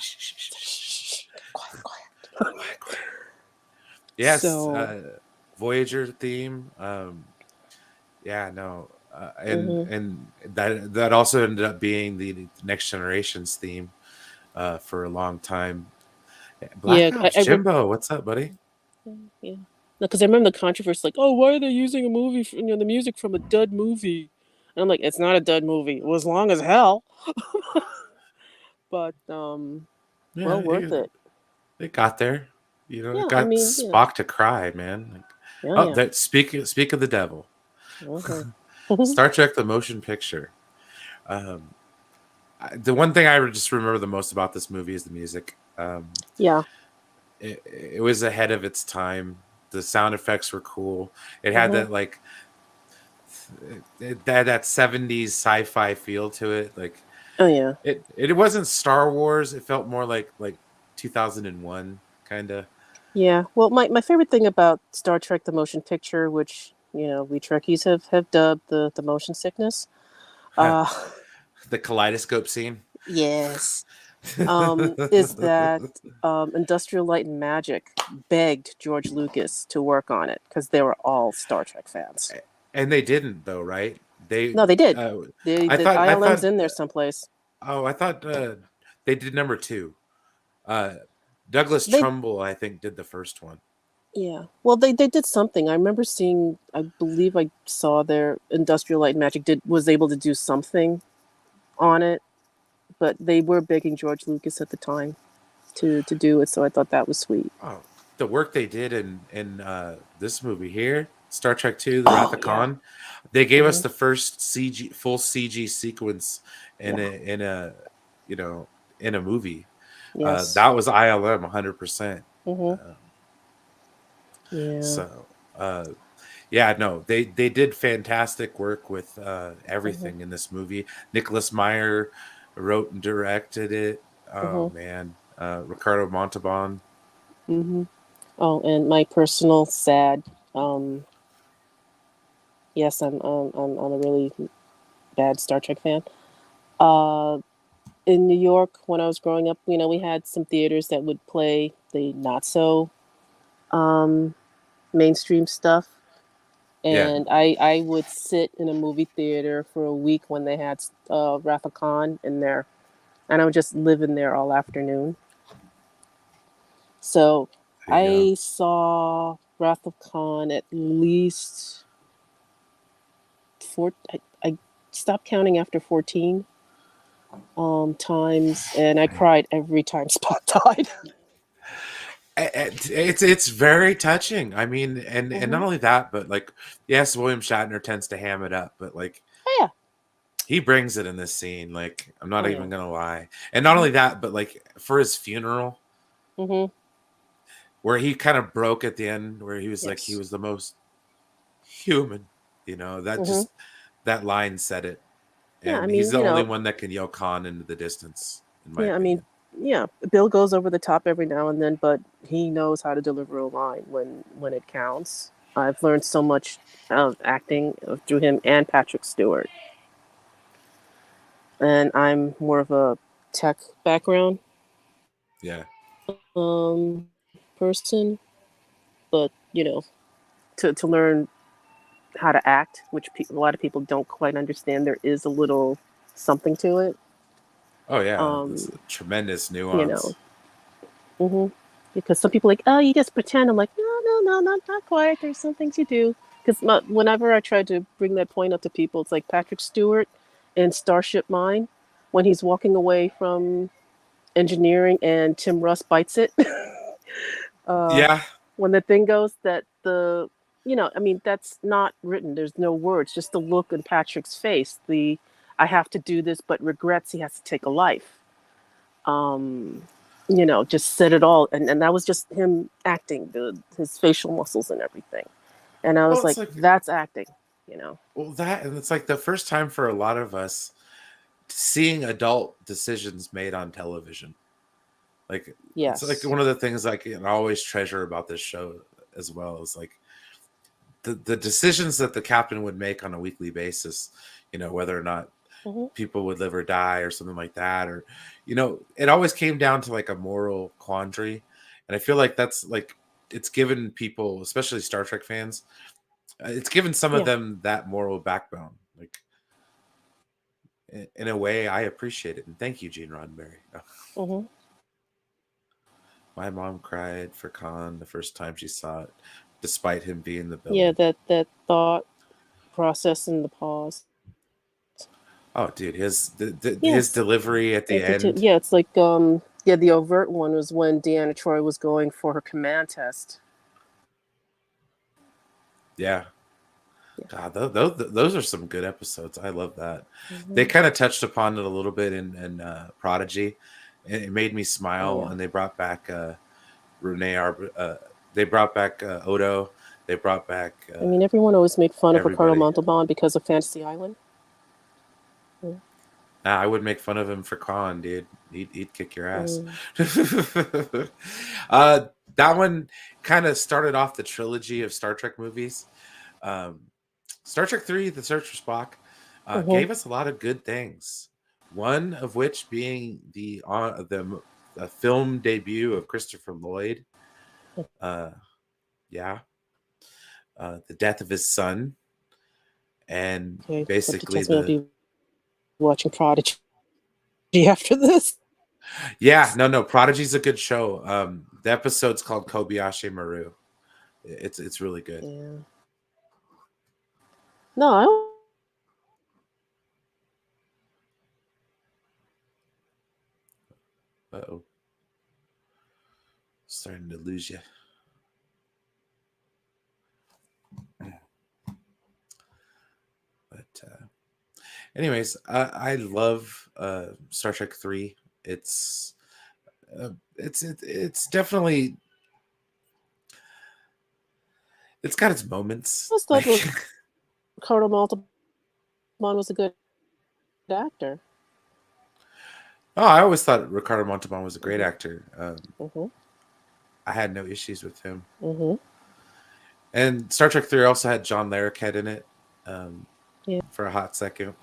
Quiet. Yes. Voyager theme. And that also ended up being the Next Generation's theme for a long time. Black Ops, Jimbo, what's up, buddy? Yeah. Because I remember the controversy, like, oh, why are they using a movie, the music from a dud movie? And I'm like, it's not a dud movie. It was long as hell. But, worth it. It got there. It got Spock to cry, man. Speak of the devil. Star Trek: The Motion Picture. The one thing I just remember the most about this movie is the music. it was ahead of its time. The sound effects were cool. It had Mm-hmm. that like that 70s sci-fi feel to it. Like Oh yeah. it wasn't Star Wars. It felt more like 2001 kind of. Yeah. Well, my favorite thing about Star Trek: The Motion Picture, which we Trekkies have dubbed the motion sickness. Uh, The kaleidoscope scene. yes. Is that Industrial Light and Magic begged George Lucas to work on it because they were all Star Trek fans. And they didn't though, right? They No, they did. uh, The ILM's in there someplace. I thought they did number 2. Douglas They Trumbull, I think, did the first one. Yeah. Well, they did something. I remember seeing. I believe I saw their Industrial Light and Magic was able to do something on it, but they were begging George Lucas at the time to do it. So I thought that was sweet. Oh, the work they did in this movie here, Star Trek 2: The Wrath of Khan. They gave us the first full CG sequence in a in a movie. Yes. That was ILM 100%. Yeah. So yeah, no, they did fantastic work with everything in this movie. Nicholas Meyer wrote and directed it. Oh man, Ricardo Montalban. Oh, and my personal sad. Yes, I'm a really bad Star Trek fan. In New York, when I was growing up, we had some theaters that would play the not so mainstream stuff. And I would sit in a movie theater for a week when they had Wrath of Khan in there. And I would just live in there all afternoon. So I saw Wrath of Khan at least I stopped counting after 14 times, and I cried every time Spock died. It's very touching. I mean, and not only that, but like, yes, William Shatner tends to ham it up, but like, he brings it in this scene. Like, I'm not even gonna lie. And not only that, but like for his funeral, where he kind of broke at the end, where he was like, he was the most human. That just that line said it. And I mean, he's the only one that can yell Khan into the distance. In my opinion. Bill goes over the top every now and then, but he knows how to deliver a line when it counts. I've learned so much of acting through him and Patrick Stewart. And I'm more of a tech background person, but to learn how to act, which a lot of people don't quite understand, there is a little something to it. Oh yeah, it's a tremendous nuance. Because some people are like, oh, you just pretend. I'm like, no, not quite. There's some things you do. Because whenever I try to bring that point up to people, it's like Patrick Stewart in Starship Mine, when he's walking away from engineering and Tim Russ bites it. When the thing goes that that's not written. There's no words, just the look in Patrick's face. I have to do this, but regrets he has to take a life. Just said it all. And that was just him acting, his facial muscles and everything. And I was like, that's acting, Well, and it's like the first time for a lot of us seeing adult decisions made on television. Like, it's like one of the things I always treasure about this show as well is like the decisions that the captain would make on a weekly basis, whether or not people would live or die or something like that, or it always came down to like a moral quandary. And I feel like that's like it's given people, especially Star Trek fans, it's given some of them that moral backbone. Like, in a way, I appreciate it, and thank you, Gene Roddenberry. My mom cried for Khan the first time she saw it, despite him being the villain. Yeah, that thought process and the pause. Oh, dude, his delivery at the end. It's like the overt one was when Deanna Troi was going for her command test. Yeah. God, those are some good episodes. I love that. They kind of touched upon it a little bit in Prodigy, and it made me smile. And they brought back They brought back Odo. They brought back I mean, everyone always make fun of Ricardo everybody. Montalban because of Fantasy Island. Yeah. Nah, I would make fun of him for Khan, dude. He'd kick your ass. That one kind of started off the trilogy of Star Trek movies. Star Trek 3, The Search for Spock, gave us a lot of good things. One of which being the film debut of Christopher Lloyd. The death of his son, and Okay, basically I'll be watching Prodigy after this. Yeah, no, Prodigy's a good show. The episode's called Kobayashi Maru. It's really good. Yeah. No, I don't. Uh-oh. Starting to lose you. But anyways, I love Star Trek 3. It's definitely, it's got its moments. I thought Ricardo Montalban was a good actor. Oh, I always thought Ricardo Montalban was a great actor. I had no issues with him. And Star Trek 3 also had John Larroquette in it for a hot second.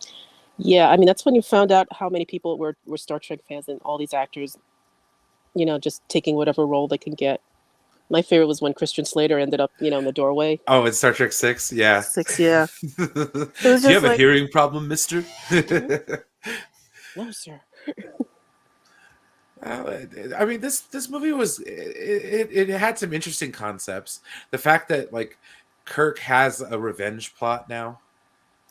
Yeah, I mean, that's when you found out how many people were Star Trek fans, and all these actors, just taking whatever role they can get. My favorite was when Christian Slater ended up, in the doorway. Oh, in Star Trek 6? Yeah. 6, yeah. Do you have a hearing problem, mister? No, sir. I mean, this movie was it had some interesting concepts. The fact that Kirk has a revenge plot now,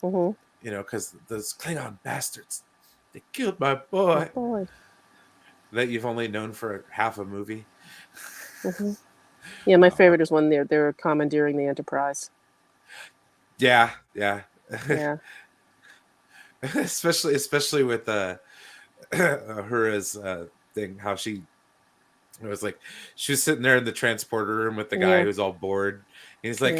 because those Klingon bastards, they killed my boy. That you've only known for half a movie. Yeah, my favorite is when they're commandeering the Enterprise. Yeah. especially with Uhura's thing, how she was she was sitting there in the transporter room with the guy who's all bored, and he's like,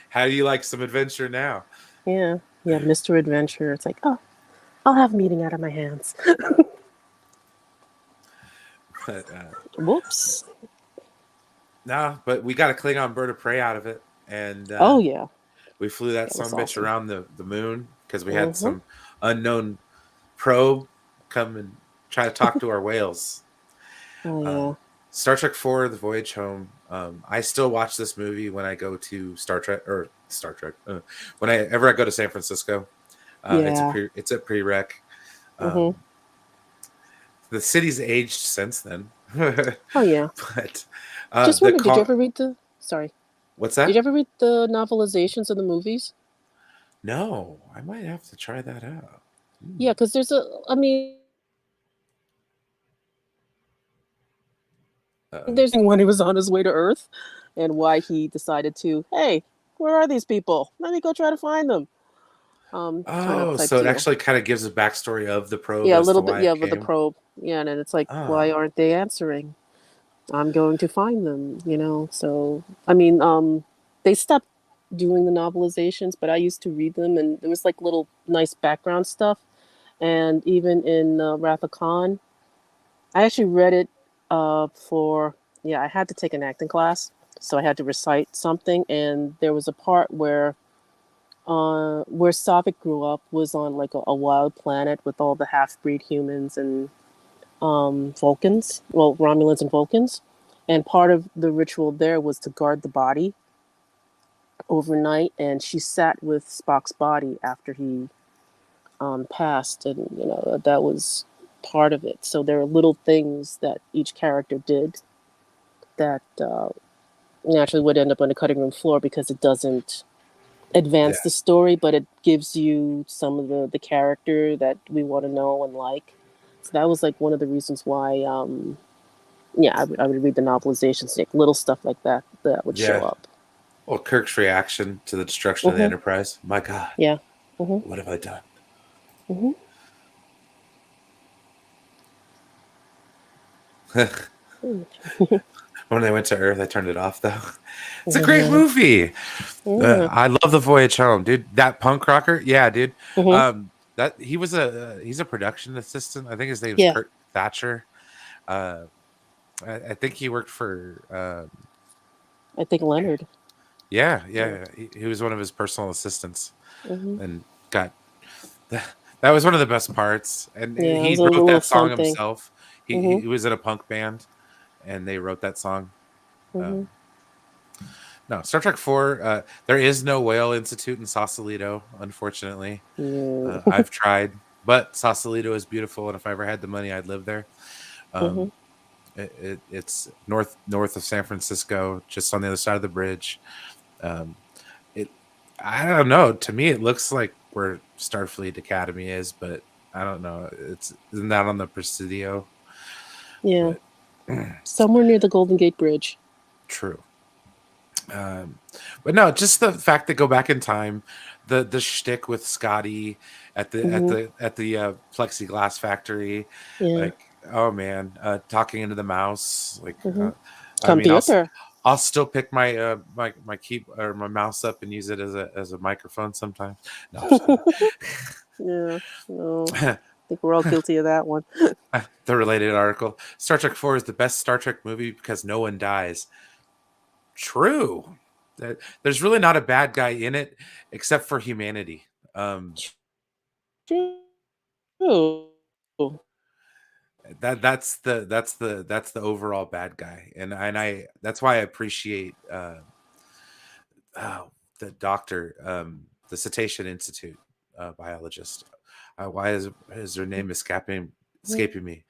how do you like some adventure now? Yeah, Mr. Adventure. It's like, oh, I'll have meeting out of my hands. But, whoops. Nah, but we got a Klingon bird of prey out of it, and we flew that son of a bitch around the moon because we had some unknown probe come and try to talk to our whales. Star Trek 4, The Voyage Home. I still watch this movie when I go to Star Trek. Whenever I go to San Francisco. It's a prereq. The city's aged since then. Oh yeah. But just wondering, did you ever read the? Sorry. What's that? Did you ever read the novelizations of the movies? No, I might have to try that out. Yeah, because there's there's when he was on his way to Earth, and why he decided to, hey, where are these people? Let me go try to find them. So it actually kind of gives a backstory of the probe. Yeah, a little bit. Yeah, with the probe. Yeah, and then it's like, why aren't they answering? I'm going to find them. So I mean, they stopped doing the novelizations, but I used to read them, and there was little nice background stuff. And even in Wrath of Khan, I actually read it I had to take an acting class, so I had to recite something, and there was a part where Saavik grew up was on a wild planet with all the half-breed humans and Vulcans, Romulans and Vulcans, and part of the ritual there was to guard the body overnight, and she sat with Spock's body after he passed, and that was part of it. So there are little things that each character did that naturally would end up on the cutting room floor because it doesn't advance the story, but it gives you some of the character that we want to know and like. So that was one of the reasons why I would read the novelizations, little stuff like that would show up. Well, Kirk's reaction to the destruction of the Enterprise. My God. Yeah. What have I done? When they went to Earth, I turned it off though. It's a great movie. Yeah. I love the voyage home, dude. That punk rocker, yeah, dude. Mhm. That he's a production assistant. I think his name's Yeah. Kurt Thatcher. Uh, I think he worked for. I think Leonard. Yeah. He was one of his personal assistants, Mhm. and got that was one of the best parts. And Yeah, it he was a wrote little that song fun thing. himself. Mhm. He was in a punk band, and they wrote that song. Mhm. No, Star Trek 4, there is no Whale Institute in Sausalito, unfortunately. Yeah. I've tried, but Sausalito is beautiful, and if I ever had the money, I'd live there. Mhm. It's north of San Francisco, just on the other side of the bridge. Um, it I don't know. To me, it looks like where Starfleet Academy is, but I don't know. Isn't that on the Presidio? Yeah. But Somewhere near the Golden Gate Bridge. true. But no, just the fact that go back in time, the shtick with Scotty at the Mhm. plexiglass factory, Yeah. like, oh man, talking into the mouse, like, Mhm. I mean, Computer. I'll still pick my my key or my mouse up and use it as a microphone sometimes. No, I'm just Yeah. No. kidding. I think we're all guilty of that one. The related article: Star Trek 4 is the best Star Trek movie because no one dies. True. There's really not a bad guy in it except for humanity. Um, True. that's the overall bad guy, and I that's why I appreciate oh, the doctor, the Cetacean Institute biologist. Why is her name escaping me?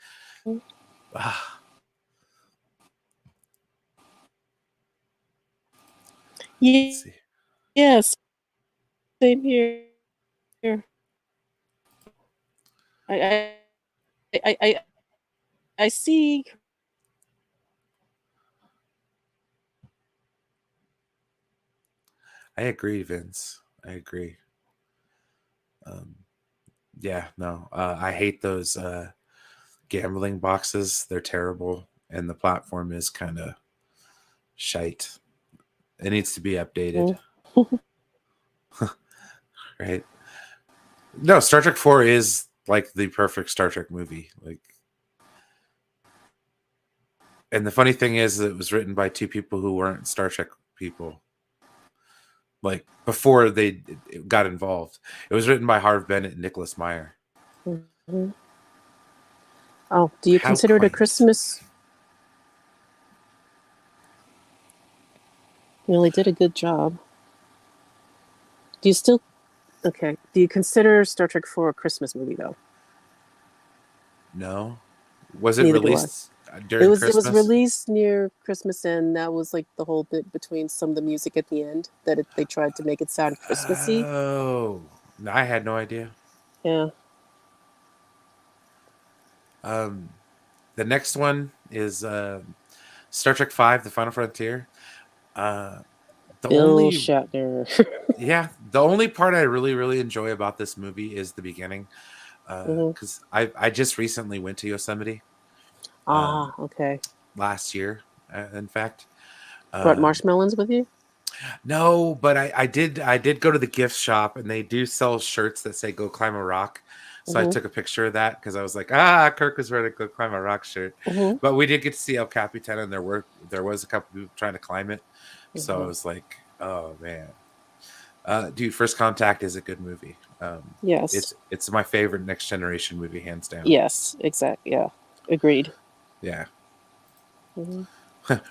Ah, let's Ye- see. Yes. Same here. I I I I see. I agree, Vince. I agree. Um, yeah, no, I hate those gambling boxes. They're terrible, and the platform is kind of shite. It needs to be updated, right? No, Star Trek 4 is like the perfect Star Trek movie. Like, and the funny thing is that it was written by two people who weren't Star Trek people. Like before they got involved, it was written by Harv Bennett and Nicholas Meyer. Mhm. Oh, do you How consider it a quaint! Christmas? You know, they did a good job. Do you still? Okay. Do you consider Star Trek 4 a Christmas movie though? No, was it Neither do I. released during It was Christmas? released near Christmas, and that was like the whole bit between some of the music at the end that they tried to make it sound Christmassy. Oh, I had no idea. Yeah. Um, the next one is Star Trek 5: The Final Frontier. Uh, the Bill only Shatner. the only part I really enjoy about this movie is the beginning, Mhm. because I just recently went to Yosemite Ah, okay. last year, in fact. Brought Um, marshmallows with you? no, but I did go to the gift shop, and they do sell shirts that say "Go climb a rock." So I Mhm. took a picture of that because I was like, Kirk was wearing a "Go climb a rock" shirt. Mhm. But we did get to see El Capitan, and there was a couple people trying to climb it. So I Mhm. was like, oh man, dude, First Contact is a good movie. Yes. It's my favorite Next Generation movie, hands down. Yes. Exactly. Yeah. Agreed. Yeah. Mhm.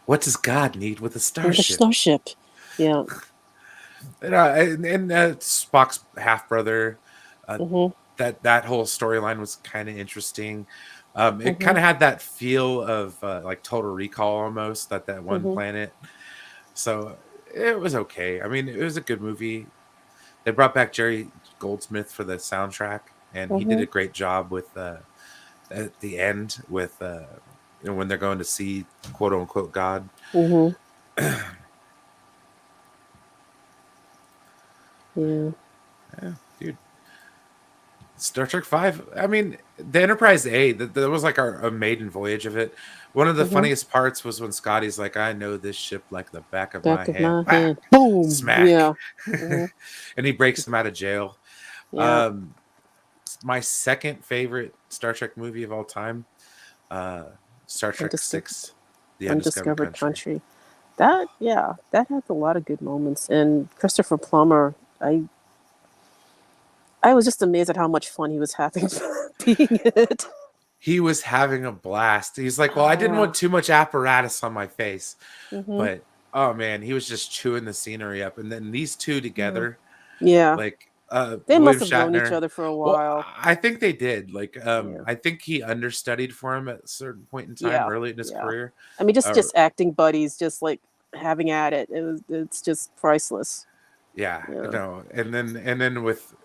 What does God need with a And the starship? starship. Yeah. And Spock's half brother. Uh, Mhm. that whole storyline was kind of interesting. It kind Mhm. of had that feel of like Total Recall almost, that one Mhm. planet. So it was okay. I mean, it was a good movie. They brought back Jerry Goldsmith for the soundtrack, and he did a Mhm. great job with at the end with when they're going to see quote unquote God. Mhm. Yeah. Yeah, dude. Star Trek Five. I mean, the Enterprise A. That was like a maiden voyage of it. One of the Mm-hmm. funniest parts was when Scotty's like, "I know this ship like the back of my Back of hand." my Whack! hand. Boom. Smack. Yeah. Mm-hmm. And he breaks him out of jail. Yeah. My second favorite Star Trek movie of all time, Star Trek Six, The Undiscovered Country. That had a lot of good moments. And Christopher Plummer, I was just amazed at how much fun he was having being it. He was having a blast. He's like, "Well, I didn't want too much apparatus on my face," Mm-hmm. but oh man, he was just chewing the scenery up. And then these two together, Yeah. like They William must have known each Shatner. other for a Well, while. I think they did. Like, Yeah. I think he understudied for him at a certain point in time Yeah. early in his Yeah. career. I mean, just acting buddies, just like having at it. It's just priceless. Yeah, Yeah. no, and then with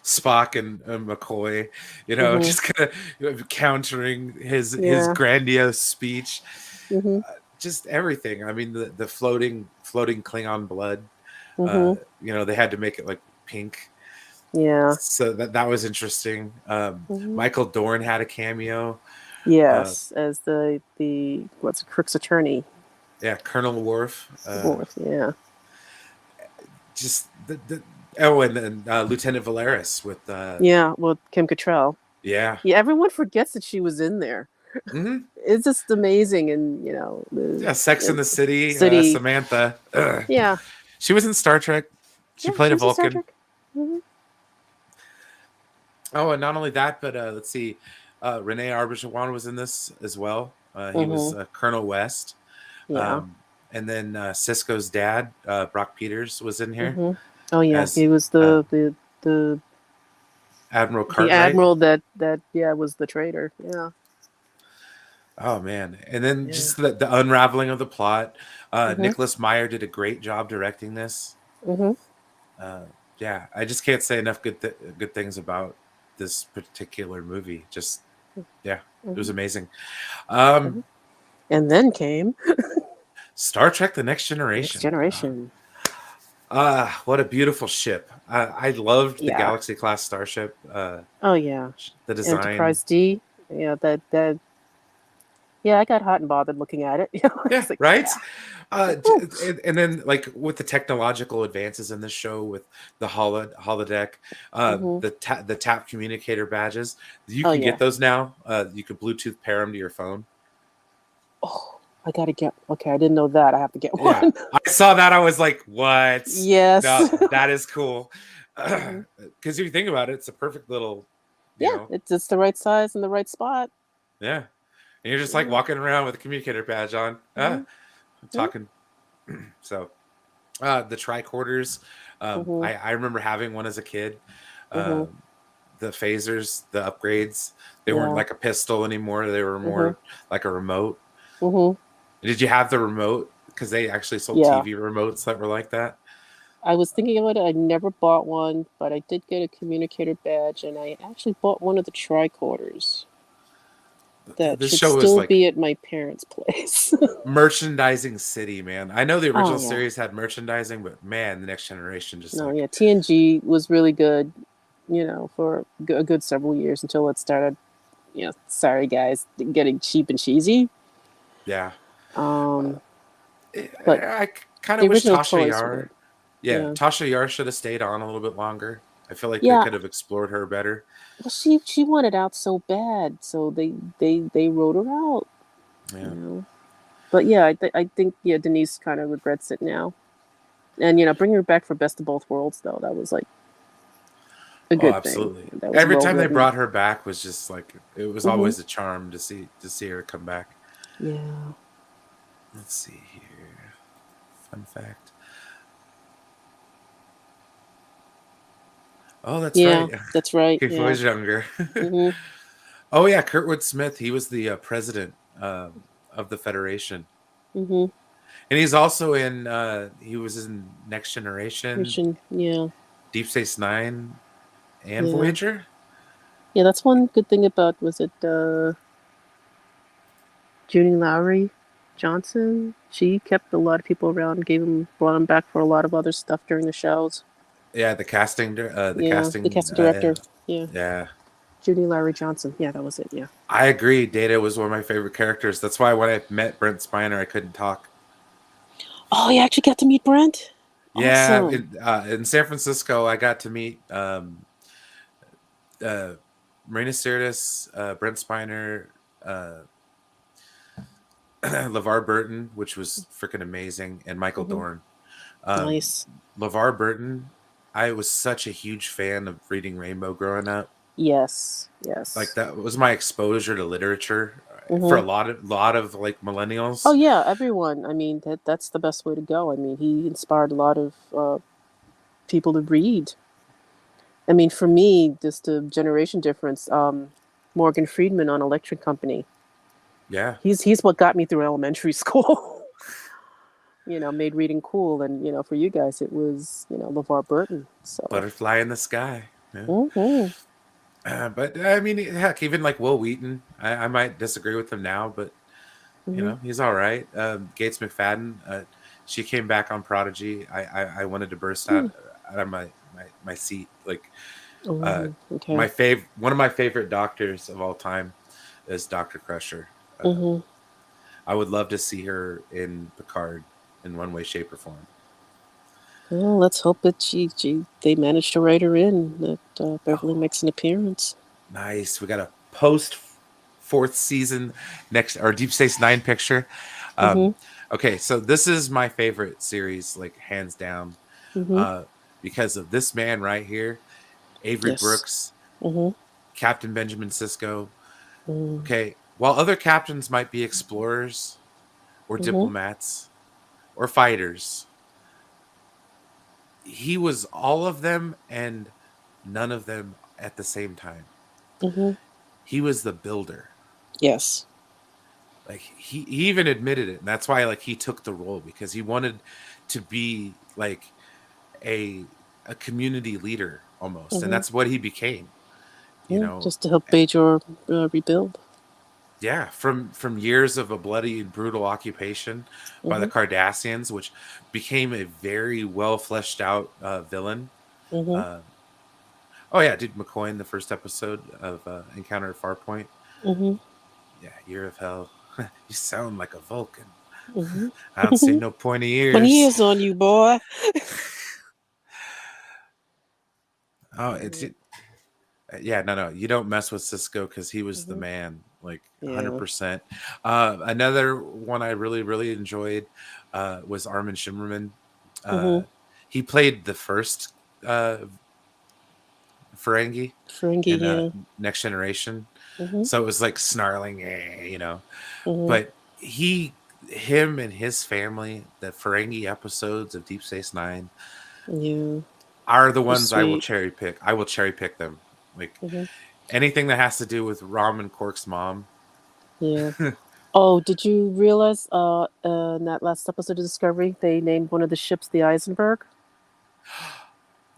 Spock and McCoy, Mhm. just kind of countering his Yeah. grandiose speech, Mm-hmm. just everything. I mean, the floating Klingon blood. Mm-hmm. They had to make it like pink, Yeah. so that was interesting. Mhm. Michael Dorn had a cameo. Yes, as the what's Kirk's attorney. Yeah, Colonel Worf. Yeah. Just and then Lieutenant Valeris with Yeah, well, Kim Cattrall. yeah. Yeah, everyone forgets that she was in there. Mhm. It's just amazing, and Yeah, Sex in the City, City. Samantha. Ugh. Yeah. She was in Star Trek. She played she a was in Star Vulcan. Trek. Mm-hmm. Oh, and not only that, but let's see, Renee Auberjonois was in this as well. He was Colonel West. Yeah. And then Cisco's dad, Brock Peters, was in here. Mm-hmm. Oh yeah, as, he was the Admiral Cartwright. the admiral that was the traitor. Yeah. Oh man, and then just the unraveling of the plot. Nicholas Meyer did a great job directing this. Mm-hmm. Yeah, I just can't say enough good things about this particular movie. Just it was amazing. And then came Star Trek: The Next Generation. Next Generation. What a beautiful ship. I loved the Galaxy class starship. Oh yeah, the design. Enterprise D. Yeah, that. Yeah, I got hot and bothered looking at it. Yeah, like, right. And then like with the technological advances in this show, with the holodeck, the tap communicator badges, you can get those now. You could Bluetooth pair them to your phone. Oh, I gotta get. Okay, I didn't know that. I have to get one. Yeah, I saw that. I was like, "What? Yes, no, that is cool." Because if you think about it, it's a perfect little. You know, it's the right size and the right spot. Yeah. And you're just like walking around with a communicator badge on, talking. So, the tricorders, I remember having one as a kid. The phasers, the upgrades, they weren't like a pistol anymore. They were more like a remote. Did you have the remote? Because they actually sold TV remotes that were like that. I was thinking about it. I never bought one, but I did get a communicator badge, and I actually bought one of the tricorders. That this should show still was like be at my parents' place. merchandising city, man. I know the original series had merchandising, but man, the Next Generation just TNG was really good, for a good several years until it started, sorry guys, getting cheap and cheesy. Yeah. But I kind of wish Tasha Yar. Yeah, Tasha Yar should have stayed on a little bit longer. I feel like they could have explored her better. Well, she wanted out so bad, so they wrote her out. Yeah. But yeah, I think Denise kind of regrets it now, and bring her back for Best of Both Worlds though. That was like a good absolutely. thing. That was Every time they well-written. brought her back was just like it was always a charm to see her come back. Yeah. Let's see here. Fun fact. Oh, that's right. That's right. He was younger. Oh yeah, Kurtwood Smith. He was the president of the Federation, and he's also in. He was in Next Generation. Deep Space Nine, and Voyager. Yeah, that's one good thing about was it Junie Lowry Johnson. She kept a lot of people around, brought them back for a lot of other stuff during the shows. Yeah, the casting the casting director. Yeah, yeah. Judy Larry Johnson. Yeah, that was it. Yeah. I agree. Data was one of my favorite characters. That's why when I met Brent Spiner, I couldn't talk. Oh, you actually got to meet Brent. Yeah, Awesome. in San Francisco, I got to meet Marina Sirtis, Brent Spiner, uh, LeVar Burton, which was freaking amazing, and Michael Mhm. Dorn. Nice. LeVar Burton, I was such a huge fan of reading Rainbow growing up. Yes. Yes. Like that was my exposure to literature for a Mhm. lot of like Oh millennials. yeah, everyone. I mean, that's the best way to go. I mean, he inspired a lot of people to read. I mean, for me, just a generation difference. Morgan Freeman on Electric Company. Yeah, He's what got me through elementary school. Made reading cool, and for you guys, it was LeVar Burton. So. Butterfly in the Sky. Yeah. Mhm. But I mean, heck, even like Will Wheaton, I might disagree with him now, but Mhm. he's all right. Gates McFadden, she came back on Prodigy. I wanted to burst Hmm. out of my seat. Like Okay. one of my favorite doctors of all time is Dr. Crusher. Mhm. I would love to see her in Picard in one way, shape, or form. Well, let's hope that they managed to write her in. That Beverly Oh, makes an appearance. nice. We got a post fourth season next, our Deep Space Nine picture. Mhm. Okay, so this is my favorite series, like hands down, Mhm. uh, because of this man right here, Avery Yes. Brooks, Mhm. Captain Benjamin Sisko. Mhm. Okay, while other captains might be explorers or Mhm. diplomats or fighters, he was all of them and none of them at the same time. Mhm. He was the builder. Yes. Like he even admitted it, and that's why like he took the role because he wanted to be like a a community leader almost, and Mhm. that's what he became. You Yeah, know, just to help Bajor rebuild. yeah, from years of a bloody and brutal occupation by the Mhm. Cardassians, which became a very well fleshed out villain. Mhm. Uh, oh yeah, dude, McCoy in the first episode of Encounter at Farpoint. Mhm. Yeah, Year of Hell. You sound like a Vulcan. Mhm. I don't see no pointy 20 ears. years on you, boy. Oh, it's yeah, no, you don't mess with Cisco because he was the Mhm. man, like Yeah. 100%. Another one I really, really enjoyed was Armin Shimmerman. Uh, Mhm. he played the first uh, Ferengi Ferengi, in yeah. Next Generation, Mhm. so it was like snarling, Mhm. But him and his family, the Ferengi episodes of Deep Space Nine, Yeah. are the They're ones I will sweet. cherry pick. I will cherry pick them. Like Mhm. anything that has to do with Rom and Quark's mom. Yeah. Oh, did you realize in that last episode of Discovery they named one of the ships the Eisenberg?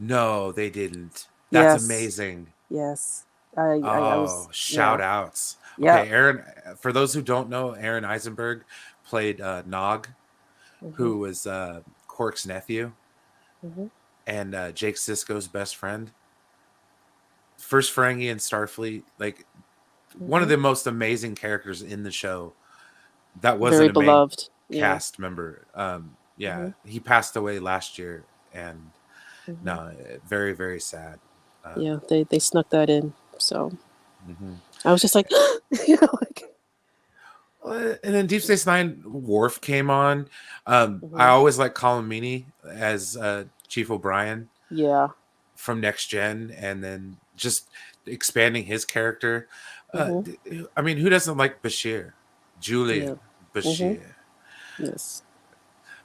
No, they didn't. That's Yes. amazing. Yes. I was Oh, shout yeah. outs. Yeah. Okay, Aaron, for those who don't know, Aaron Eisenberg played Nog, Mhm. who was Quark's nephew Mhm. and Jake Sisko's best friend. First Ferengi in Starfleet, like one of Mhm. the most amazing characters in the show that Very wasn't a main beloved. Yeah. cast member. Yeah, Mhm. he passed away last year, and Mhm. no, very, very sad. Yeah, they snuck that in. So Mhm. I was just like, like. And then Deep Space Nine, Worf came on. I Mhm. always like Colin Meaney as Chief O'Brien Yeah. from Next Gen, and then just expanding his character. Mhm. I mean, who doesn't like Bashir? Yeah. Julian Mhm. Bashir, Yes.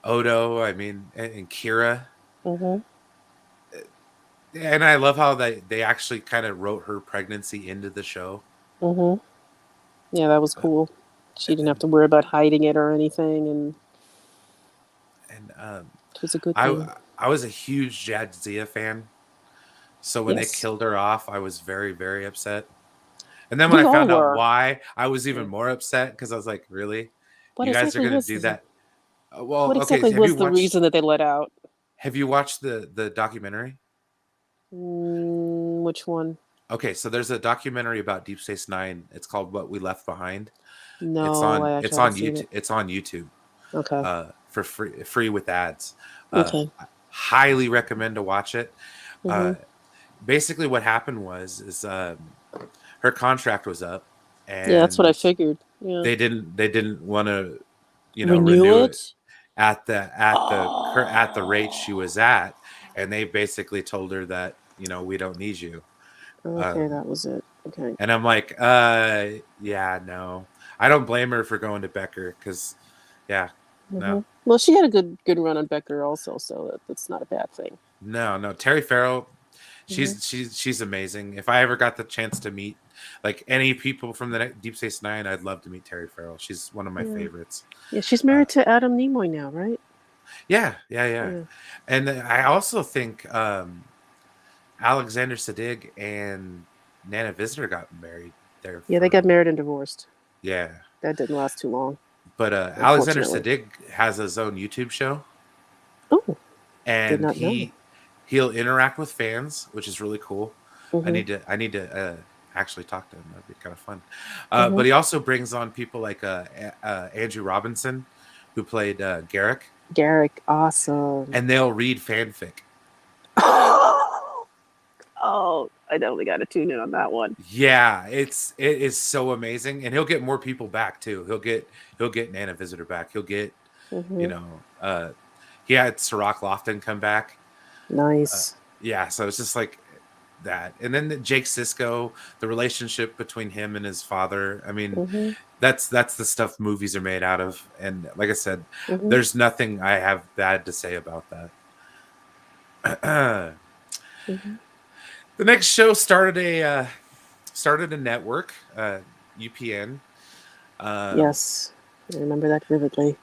Odo. I mean, and Kira. Mhm. And I love how they actually kind of wrote her pregnancy into the show. Mhm. Yeah, that was Uh, cool. She didn't have to worry about hiding it or anything, and and it was a good thing. I was a huge Jadzia fan. So when they Yes. killed her off, I was very, very upset. And then when We I all found out were. why, I was even Yeah. more upset because I was like, "Really, What you guys are exactly gonna was do this? that?" What Well, okay. exactly was the reason that they let out? Have you watched the documentary? Which one? Okay, so there's a documentary about Deep Space Nine. It's called "What We Left Behind." No, I actually haven't seen YouTube. it. It's on YouTube Okay. for free with ads. Okay. I highly recommend to watch it. Hmm. Basically, what happened was her contract was up, Yeah, that's what I and figured. Yeah. they didn't want to Renew renew it it? at the rate she Oh. was at, and they basically told her that we don't need you. Okay, Um, that was it. Okay. and I'm like, yeah, no, I don't blame her for going to Becker because, yeah, Hmm. no, Well, she had a good run on Becker also, so that's not a bad thing. no, Terry Farrell, Hmm. she's amazing. If I ever got the chance to meet like any people from the Deep Space Nine, I'd love to meet Terry Farrell. She's one of my Yeah. favorites. Yeah, she's Uh, married to Adam Nimoy now, right? yeah, Yeah. and then I also think Alexander Siddig and Nana Visitor got married there Yeah, they got for married and divorced. yeah. That didn't last too long, But Alexander unfortunately. Siddig has his own YouTube show, Oh, did and not know. he'll interact with fans, which is really cool. Hmm. I need to actually talk to him. That'd be kind of fun. Hmm. But he also brings on people like Andrew Robinson, who played Garrick, Garrick, awesome. and they'll read fanfic. Oh, I definitely got to tune in on that one. Yeah, it is so amazing, and he'll get more people back too. He'll get Nana Visitor back. He'll get Hmm. he had Sirach Lofton come back. Nice. Yeah, so it's just like that. And then Jake Sisko, the relationship between him and his father. I mean, Hmm. that's the stuff movies are made out of. And like I said, Hmm. there's nothing I have bad to say about that. Hmm. The next show started a network, UPN. Yes, I remember that vividly.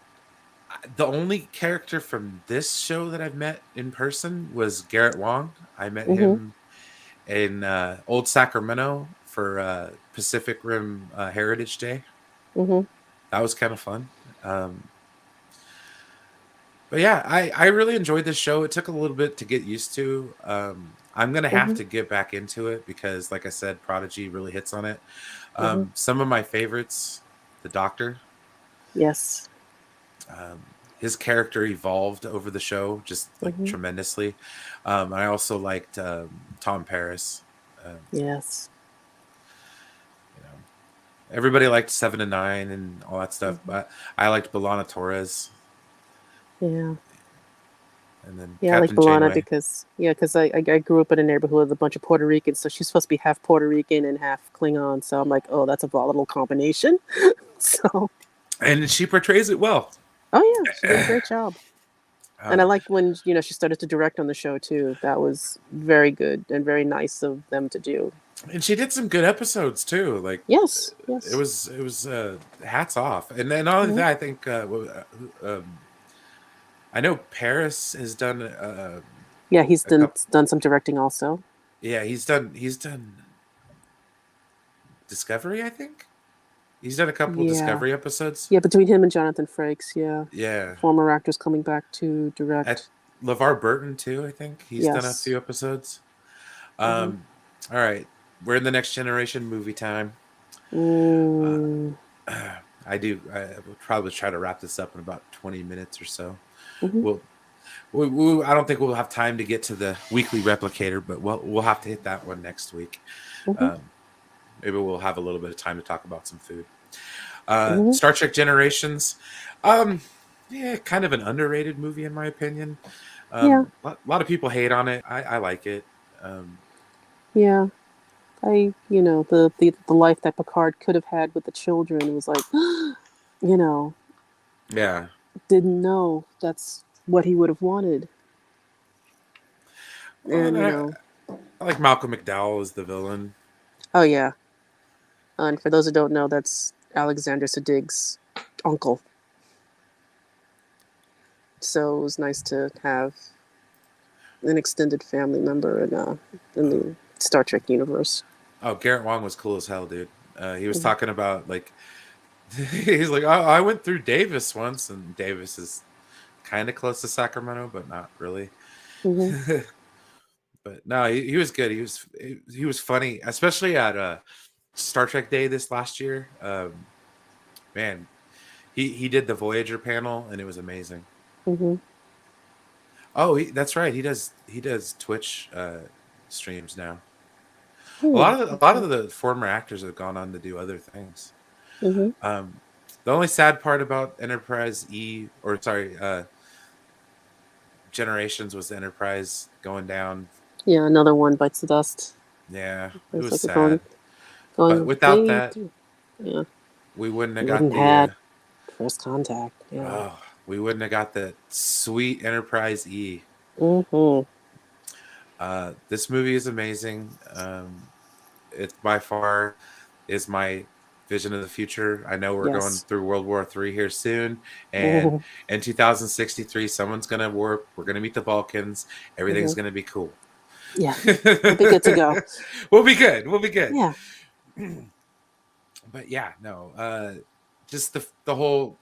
The only character from this show that I've met in person was Garrett Wong. I met Hmm. him in Old Sacramento for Pacific Rim Heritage Day. Hmm. That was kind of fun. But yeah, I really enjoyed this show. It took a little bit to get used to. I'm going to have Hmm. to get back into it because, like I said, Prodigy really hits on it. Hmm. Some of my favorites, the Doctor. Yes. His character evolved over the show just like Hmm. tremendously. I also liked Tom Paris. Yes. You know, everybody liked 7 and 9 and all that stuff, Hmm. but I liked Belana Torres Yeah. and then Yeah, I like Captain Balana Janeway. because I grew up in a neighborhood with a bunch of Puerto Ricans, so she's supposed to be half Puerto Rican and half Klingon. So I'm like, oh, that's a volatile combination. So, And she portrays it well. oh yeah, she did a great job. And I Um, liked when she started to direct on the show too. That was very good and very nice of them to do. and she did some good episodes too. Like Yes, it yes. was hats off. And then all of Mhm. that, I think I know Paris has done Yeah, he's a couple. done some directing also. Yeah, he's done Discovery. I think he's done a couple Yeah, Discovery episodes. yeah. Between him and Jonathan Frakes, yeah, Yeah, former actors coming back to at direct. LeVar Burton too. I think he's done a Yes. few episodes. Hmm. All right, we're in the next generation movie time. Uh, Mm. I do. I will probably try to wrap this up in about 20 minutes or so. Hmm. We'll. I don't think we'll have time to get to the weekly replicator, but we'll have to hit that one next week. Hmm. Um, maybe we'll have a little bit of time to talk about some food. Hmm. Star Trek Generations. Um, yeah, kind of an underrated movie in my opinion. Yeah, A lot of people hate on it. I like it. Um, yeah. The life that Picard could have had with the children was like, you know, yeah. didn't know that's what he would have wanted. Well, And I like Malcolm McDowell as the villain. oh yeah. And for those who don't know, that's Alexander Siddig's uncle. So it was nice to have an extended family member in the Star Trek universe. Oh, Garrett Wong was cool as hell, dude. He was Hmm. talking about like he's like, oh, I went through Davis once, and Davis is kind of close to Sacramento, but not really. Hmm. But no, he was good. He was funny, especially at Star Trek Day this last year. Man, he did the Voyager panel, and it was amazing. Mm-hmm. Oh, that's right. He does Twitch streams now. Hmm. A lot of the former actors have gone on to do other things. Mm-hmm. The only sad part about Generations was the Enterprise going down. Yeah, another one bites the dust. Yeah, it It's was like sad. going But without way that, through. Yeah, we wouldn't have we got wouldn't had first contact. Yeah. we wouldn't have got the sweet Enterprise E. Mm-hmm. This movie is amazing. It by far is my vision of the future. I know we're going Yes. through World War III here soon, and in 2063, someone's gonna warp. We're gonna meet the Balkans. Everything's gonna be cool. Yeah, we'll be good to go. We'll be good. We'll be good. Yeah. But yeah, no. Just the whole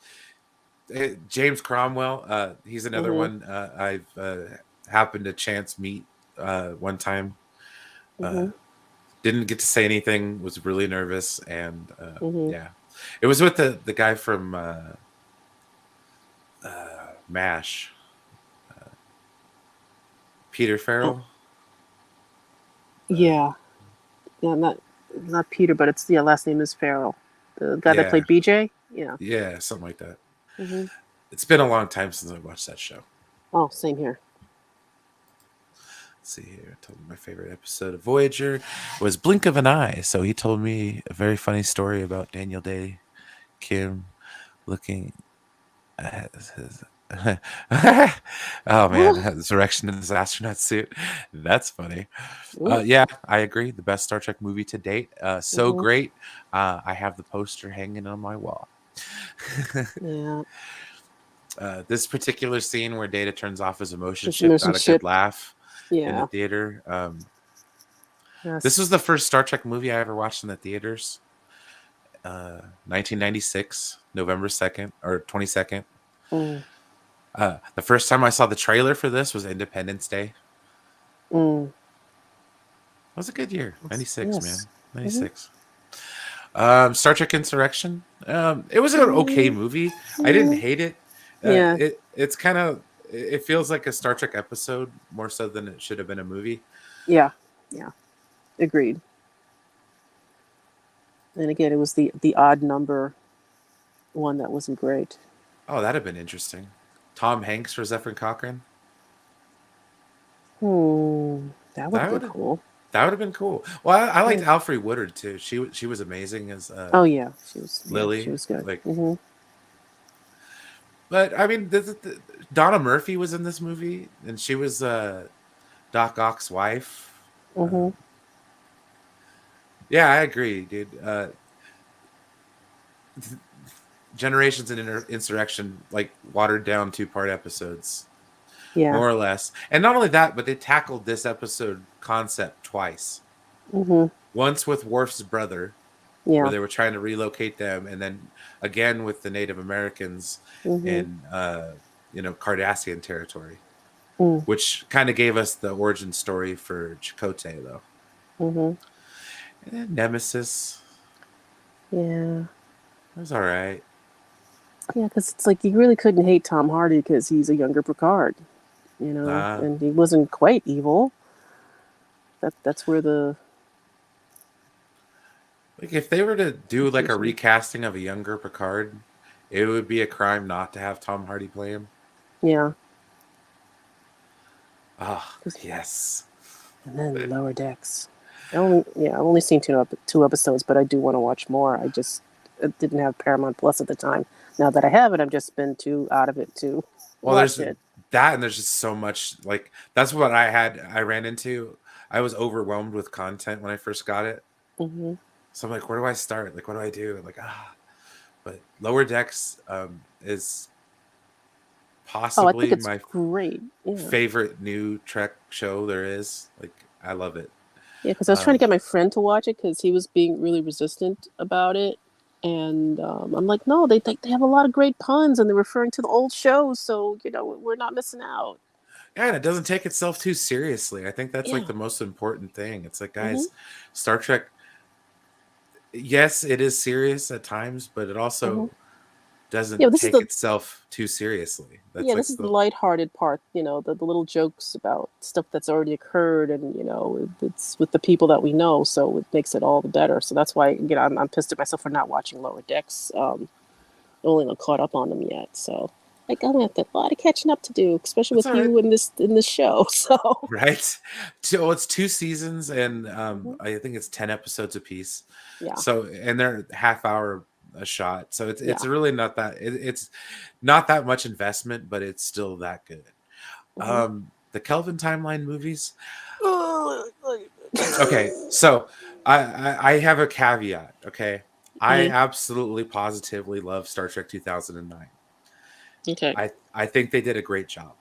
James Cromwell. He's another one I've happened to chance meet one time. Didn't get to say anything. Was really nervous, and yeah, it was with the guy from MASH, Peter Farrell. Yeah, not Peter, but it's last name is Farrell, the guy that played BJ. Yeah. Yeah, something like that. Mm-hmm. It's been a long time since I watched that show. Oh, same here. Let's see here. I told him my favorite episode of Voyager was Blink of an Eye. So he told me a very funny story about Daniel Day Kim looking at his oh man, his erection in his astronaut suit. That's funny. Yeah, I agree. The best Star Trek movie to date. So great. I have the poster hanging on my wall. Yeah. This particular scene where Data turns off his emotion chip got a good laugh in the theater. Yes. This was the first Star Trek movie I ever watched in the theaters. 1996, November 2nd or 22nd. The first time I saw the trailer for this was Independence Day. That was a good year. 96, man. 96. Star Trek Insurrection. It was an okay movie. I didn't hate it. It's kind of, it feels like a Star Trek episode more so than it should have been a movie. Yeah. Agreed. And again, it was the odd number one that wasn't great. Oh, that'd have been interesting. Tom Hanks for Zephyr Cochrane. That would have been cool. That would have been cool. Well, I liked Alfre Woodard too. She was amazing as oh yeah, she was Lily. Yeah, she was good. Like, but I mean, Donna Murphy was in this movie, and she was Doc Ock's wife. Yeah, I agree, dude. Generations and Insurrection, like watered down 2-part episodes, more or less. And not only that, but they tackled this episode concept twice. Once with Worf's brother, where they were trying to relocate them, and then again with the Native Americans in Cardassian territory, which kind of gave us the origin story for Chakotay, though. And then Nemesis. Yeah. It was all right. Yeah, because it's like you really couldn't hate Tom Hardy because he's a younger Picard, and he wasn't quite evil. That's where the like if they were to do like a recasting of a younger Picard, it would be a crime not to have Tom Hardy play him. Yeah. Ah, yes. And then Lower Decks. I've only seen two episodes, but I do want to watch more. I just didn't have Paramount Plus at the time. Now that I have it, I've just been too out of it to watch it. That, and there's just so much. Like that's what I ran into. I was overwhelmed with content when I first got it. So I'm like, where do I start? Like, what do I do? I'm like, But Lower Decks is possibly my great favorite new Trek show there is. Like, I love it. Yeah, because I was trying to get my friend to watch it because he was being really resistant about it. And I'm like, no, they have a lot of great puns and they're referring to the old shows. So, we're not missing out. Yeah, and it doesn't take itself too seriously. I think that's like Yeah. the most important thing. It's like, Mhm. guys, Star Trek, yes, it is serious at times, but it Mhm. also Yeah, doesn't this is take the itself too seriously. That's yeah, like this is the the lighthearted part, the little jokes about stuff that's already occurred, and it's with the people that we know, so it makes it all the better. So that's why I'm pissed at myself for not watching Lower Decks. Only not caught up on them yet, so like I'm gonna have a lot of catching up to do, especially That's with all right. you in this show. So Right? So it's 2 seasons and Mhm. I think it's 10 episodes apiece. Yeah, So and they're half hour a shot. So it's yeah. really not that it's not that much investment, but it's still that good. Mhm. The Kelvin timeline movies. Okay, so I have a caveat, okay? I Mhm. absolutely positively love Star Trek 2009. Okay. I think they did a great job.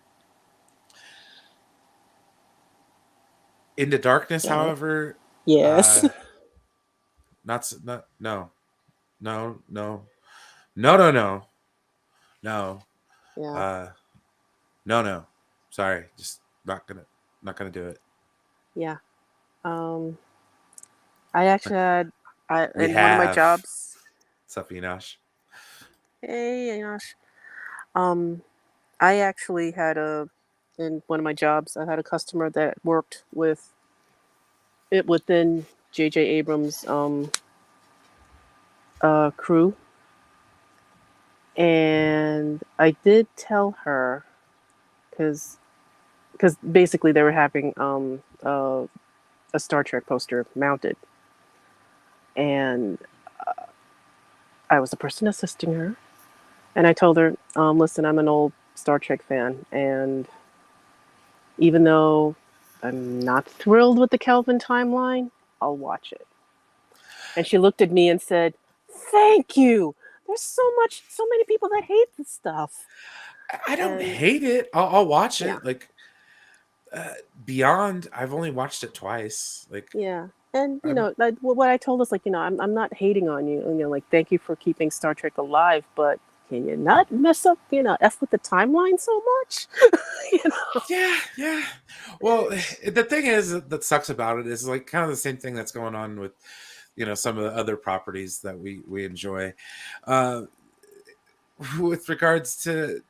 Into Darkness, Okay. however, Yes. uh not no. No, no. No, no, no. No. Yeah. Uh no, no. Sorry. Just not gonna do it. Yeah. Um, I actually had I We in one of my have jobs. Safinash. Hey, gosh. Um, I actually had in one of my jobs, I had a customer that worked with it within J.J. Abrams' crew, and I did tell her because basically they were having a Star Trek poster mounted, and I was the person assisting her, and I told her, "Listen, I'm an old Star Trek fan, and even though I'm not thrilled with the Kelvin timeline, I'll watch it." And she looked at me and said, "Thank you. There's so many people that hate this stuff." I don't And hate it. I'll watch yeah, it. Like uh, Beyond, I've only watched it twice. Like yeah. And I'm like what I told us, like, I'm not hating on you. Like, thank you for keeping Star Trek alive, but can you not mess up, f with the timeline so much? you know. yeah, yeah. Well, the thing is that sucks about it is like kind of the same thing that's going on with some of the other properties that we enjoy. Uh with regards to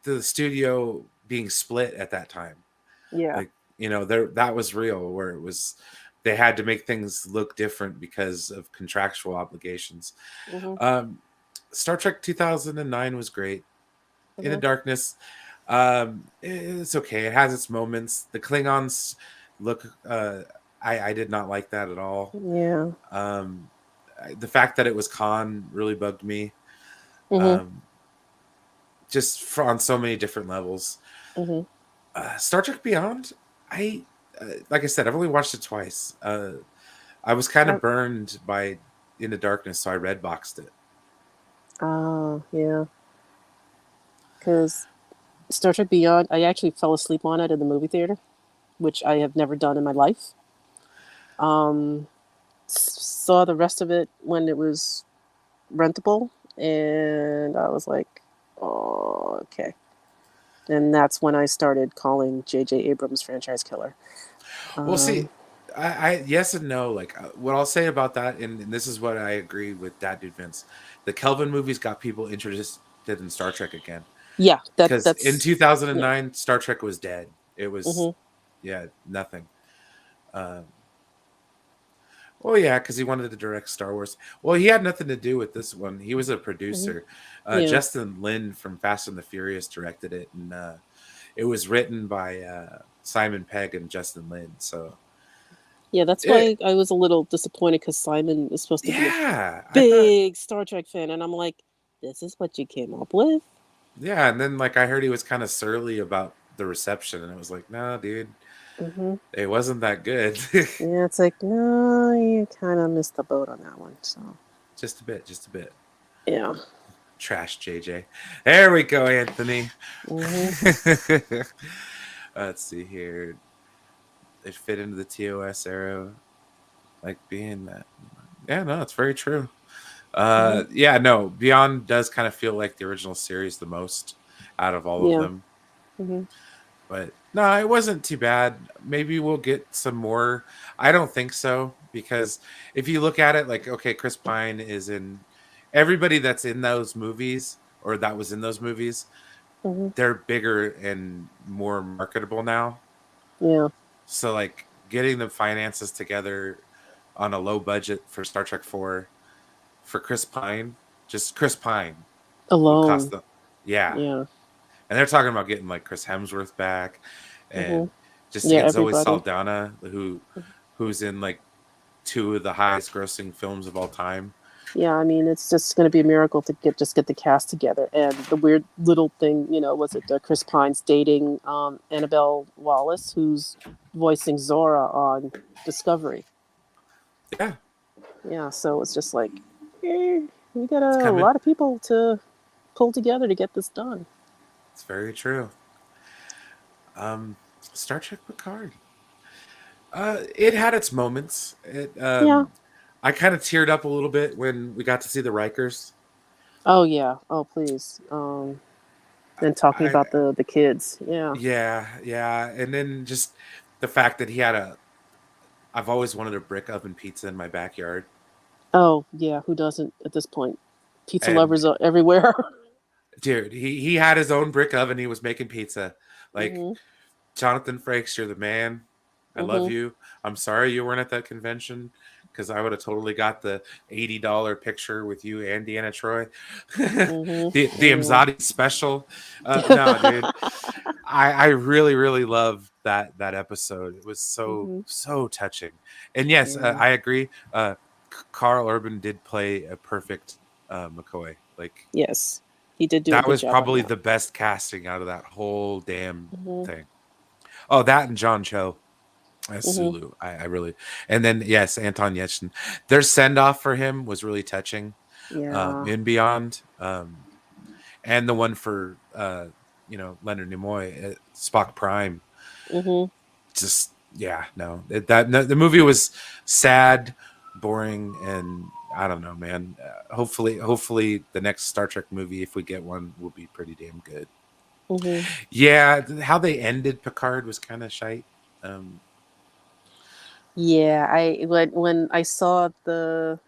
the studio being split at that time, Yeah. like there that was real where it was they had to make things look different because of contractual obligations. Mhm. um Star Trek 2009 was great. In the Mhm. Darkness, it's okay, it has its moments. The Klingons look I did not like that at all. Yeah. um the fact that it was Khan really bugged me. Mhm. um just on so many different levels. Mhm. Star Trek Beyond, I like I said, I've only watched it twice. I was kind I, of burned by In the Darkness, so I red boxed it. yeah. Because Star Trek Beyond, I actually fell asleep on it in the movie theater, which I have never done in my life. Um, saw the rest of it when it was rentable, and I was like, "Oh, okay." And that's when I started calling J.J. Abrams franchise killer. Well, see, Um, I yes and no. Like what I'll say about that, and this is what I agree with Dad Dude Vince. The Kelvin movies got people interested in Star Trek again yeah, because in that's yeah. 2009 Star Trek was dead. It was Mhm. yeah nothing. Um, well, yeah, because he wanted to direct Star Wars. Well, he had nothing to do with this one. He was a Mhm. producer. Yeah. Justin Lin from Fast and the Furious directed it, and it was written by Simon Pegg and Justin Lin. So Yeah, that's it, why I was a little disappointed because Simon is supposed to be a yeah, I thought, big Star Trek fan, and I'm like, this is what you came up with? yeah, and then like I heard he was kind of surly about the reception, and it was like, nah, dude, Hmm. it wasn't that good. Yeah, it's like, no, you kind of missed the boat on that one. So, Just a bit, just a bit. yeah. Trash, JJ. There we go, Anthony. Hmm. Let's see here. It fit into the TOS era, like being that. Yeah, no, it's very true. Hmm. Yeah, no, Beyond does kind of feel like the original series the most out of all of Yeah. them. Hmm. But no, it wasn't too bad. Maybe we'll get some more. I don't think so, because if you look at it, like, okay, Chris Pine is in everybody that's in those movies, or that was in those movies, Hmm. they're bigger and more marketable now. Yeah. So like getting the finances together on a low budget for Star Trek 4 for Chris Pine, just Chris Pine would cost Alone. them. Yeah. Yeah. And they're talking about getting like Chris Hemsworth back, Hmm. and just to Yeah. get Zoe Everybody. Saldana, who's in like two of the highest grossing films of all time. Yeah, I mean, it's just going to be a miracle to get the cast together. And the weird little thing, was it Chris Pine's dating Annabelle Wallace, who's voicing Zora on Discovery. Yeah, Yeah, so it's just like, we got it's a coming. lot of people to pull together to get this done. It's very true. Star Trek Picard. It had its moments. Yeah. I kind of teared up a little bit when we got to see the Rikers. Oh yeah. Oh please. And talking I about the kids. Yeah. yeah, and then just the fact that he had I've always wanted a brick oven pizza in my backyard, Oh yeah. Who doesn't at this point? Pizza and lovers are everywhere. dude, he had his own brick oven. He was making pizza. Like, Hmm. Jonathan Frakes, you're the man. I love Hmm. you. I'm sorry you weren't at that convention, because I would have totally got the $80 picture with you and Deanna Troy. Hmm. The Imzadi special. No, dude. I really, really loved that episode. It was Hmm. so touching. And yes, Yeah. I agree. Carl Urban did play a perfect McCoy. Like, Yes, he did do a that good was job on probably that. the best casting out of that whole damn Hmm. thing. Oh, that and John Cho as Hmm. Sulu. I really, and then yes, Anton Yelchin. Their send off for him was really touching. Yeah. In Beyond, and the one for Leonard Nimoy, Spock Prime. Hmm. Just yeah, no, the movie was sad, boring, and I don't know, man. Hopefully, the next Star Trek movie, if we get one, will be pretty damn good. Hmm. Yeah, how they ended Picard was kind of shite. Yeah, when I saw the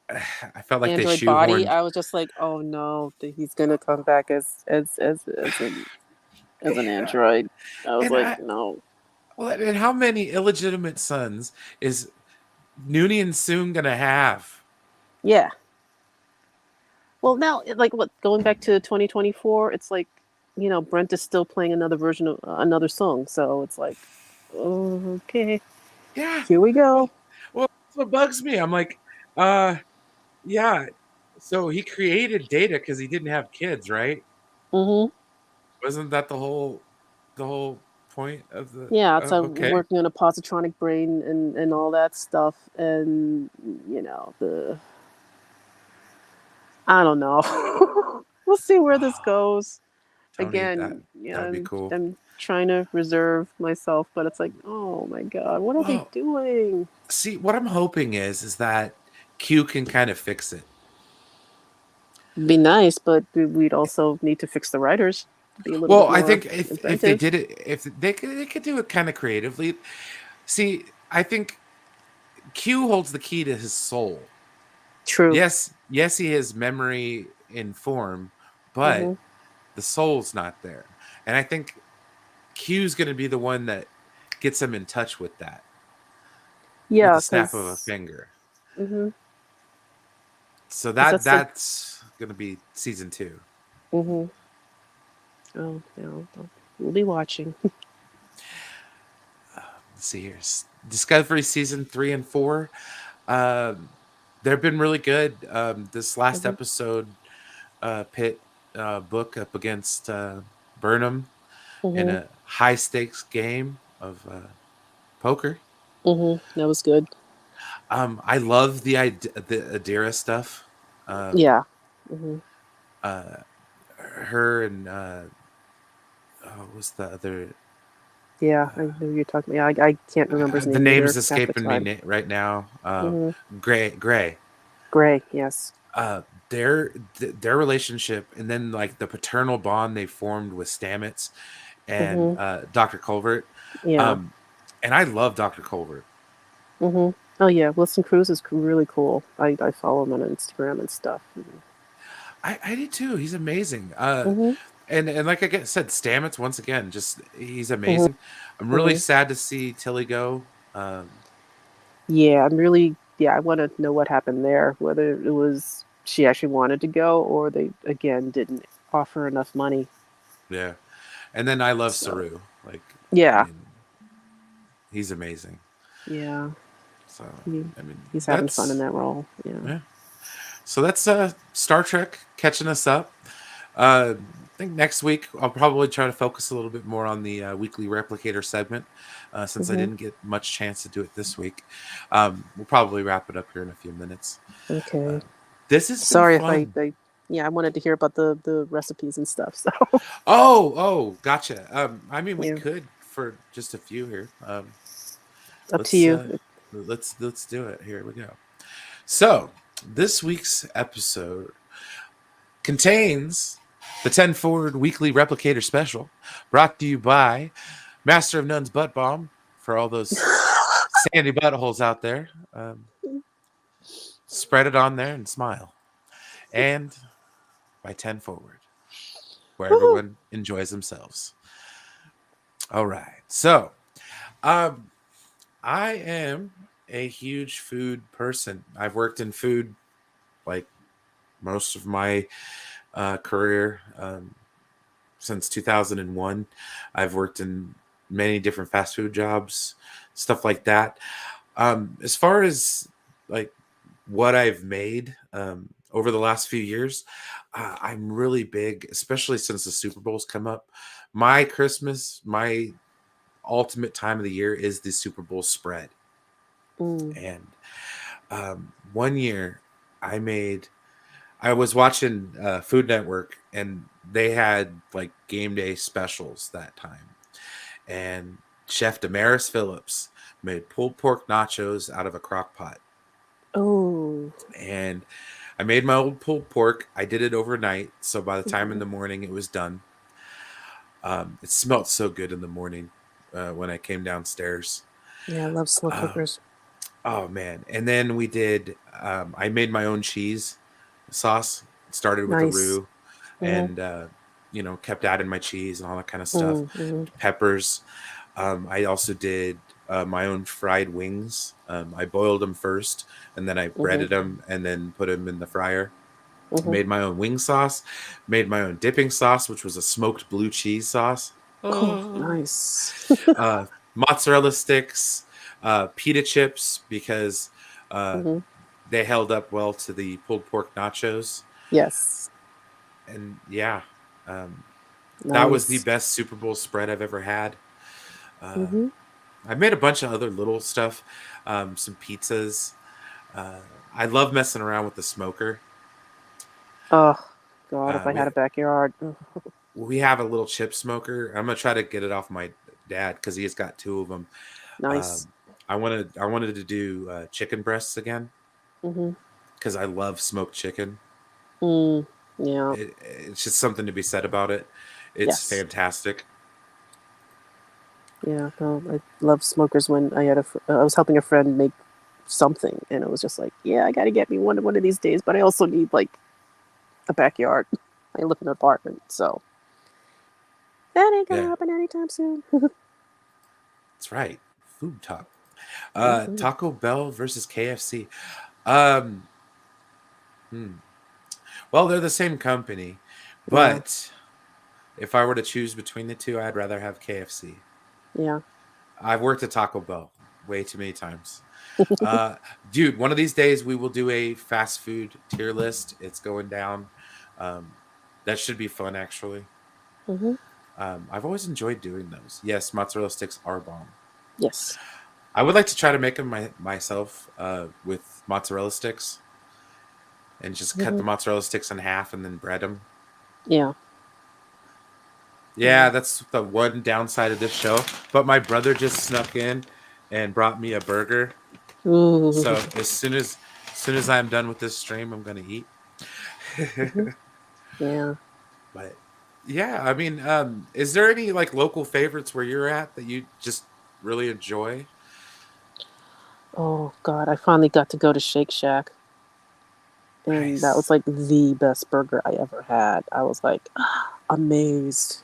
I felt like they android body, shoehorned. I was just like, oh no, he's gonna come back as an Yeah, android. I was and like, no. and how many illegitimate sons is Noonien soon gonna have? Yeah. Well, now, like, what, going back to 2024, it's like, Brent is still playing another version of another song. So it's like, okay, Yeah. here we go. Well, that's what bugs me. I'm like, yeah. So he created Data because he didn't have kids, right? Hmm. Wasn't that the whole point of the? Yeah, it's Okay. working on a positronic brain and all that stuff. And, I don't know. We'll see where this goes. Tony, Again, that'd be cool. I'm trying to reserve myself, but it's like, oh my God, what are they Well, doing? see, what I'm hoping is that Q can kind of fix it. Be nice, but we'd also need to fix the writers to be a little Well, bit I more think if they inventive. did it, if they could do it kind of creatively. See, I think Q holds the key to his soul. True. Yes, he has memory in form, but Hmm. the soul's not there. And I think Q's going to be the one that gets him in touch with that, with Yeah, the snap of a because finger. hmm So that's like, that's going to be season 2. hmm oh no, we'll be watching. Let's see here. Discovery season 3 and 4. They've been really good. This last Hmm. episode pit Book up against Burnham in Hmm. a high stakes game of poker. That was good. I love the Adira stuff. Yeah. Hmm. Her and what was the other? Yeah, I know who you're talking about. I can't remember his name. The name's either half the escaping time. me right now. Hmm. Gray. Gray, yes. Their relationship, and then like the paternal bond they formed with Stamets, and Dr. Culvert. Yeah. And I love Dr. Culvert. Oh yeah, Wilson Cruz is really cool. I follow him on Instagram and stuff. I do too. He's amazing. Mhm. And like I said, Stamets once again, just he's Mhm. amazing. I'm really Mhm. sad to see Tilly go. Yeah, I'm really. Yeah, I want to know what happened there. Whether it was she actually wanted to go, or they again didn't offer enough money. Yeah, and then I love So Saru. Like, I yeah, mean, he's amazing. yeah, So he, I mean, he's having fun in that's that role. Yeah. yeah. So that's Star Trek catching us up. I think next week I'll probably try to focus a little bit more on the weekly replicator segment, since I Mhm. didn't get much chance to do it this week. We'll probably wrap it up here in a few minutes. Okay. This has been Sorry if fun. yeah, I wanted to hear about the recipes and stuff. So Oh, gotcha. I mean, we yeah, could for just a few here. up to Let's you. let's do it. Here we go. So this week's episode contains the 10 Forward Weekly Replicator Special, brought to you by Master of None's Butt Bomb for all those sandy buttholes out there. Spread it on there and smile. And by 10 Forward, where Woohoo. everyone enjoys themselves. All right. So, um, I am a huge food person. I've worked in food like most of my career. Since 2001. I've worked in many different fast food jobs, stuff like that. As far as like what I've made over the last few years, I'm really big, especially since the Super Bowl's come up. My Christmas, my ultimate time of the year is the Super Bowl spread. Mm. And one year I was watching Food Network, and they had like game day specials that time. And Chef Damaris Phillips made pulled pork nachos out of a crock pot. Oh. And I made my old pulled pork. I did it overnight. So by the time in Mhm. the morning it was done. It smelled so good in the morning when I came downstairs. Yeah, I love slow Um, cookers. oh, man. And then we did, I made my own cheese sauce. Started with a Nice. roux Mhm. and kept adding my cheese and all that kind of stuff. Mhm. Peppers. I also did my own fried wings. I boiled them first, and then I Mhm. breaded them, and then put them in the fryer. Mhm. Made my own wing sauce. Made my own dipping sauce, which was a smoked blue cheese sauce. Oh, Oh. nice. Mozzarella sticks, pita chips, because uh, Mhm. they held up well to the pulled pork nachos. Yes. And yeah, um, that was the Nice. best Super Bowl spread I've ever had. Uh, Mhm. I made a bunch of other little stuff, some pizzas. I love messing around with the smoker. Oh, God, if Uh, I we had a backyard. we have a little chip smoker. I'm gonna try to get it off my dad because he's got two of them. Nice. I wanted to do chicken breasts again Mhm. because I love smoked chicken. Mm. Yeah. It's just something to be said about it. It's Yes. fantastic. Yeah. No, I love smokers. When I had I was helping a friend make something, and it was just like, yeah, I got to get me one of these days. But I also need like a backyard. I live in an apartment, so that ain't gonna Yeah, happen anytime soon. that's right. Food talk. Mhm. Taco Bell versus KFC. Um, hmm. Well, they're the same company, Yeah. but if I were to choose between the two, I'd rather have KFC. Yeah. I've worked at Taco Bell way too many times. Uh, Dude, one of these days we will do a fast food tier list. It's going down. Um, that should be fun, actually. Mhm. I've always enjoyed doing those. Yes, mozzarella sticks are bomb. Yes. I would like to try to make them myself with mozzarella sticks and just cut Mhm. the mozzarella sticks in half and then bread them. Yeah. Yeah, that's the one downside of this show. But my brother just snuck in and brought me a burger. Ooh. So as soon as I'm done with this stream, I'm gonna eat. Mhm. Yeah. But Yeah, I mean, is there any like local favorites where you're at that you just really enjoy? Oh God, I finally got to go to Shake Shack, and that was Nice. like the best burger I ever had. I was like amazed.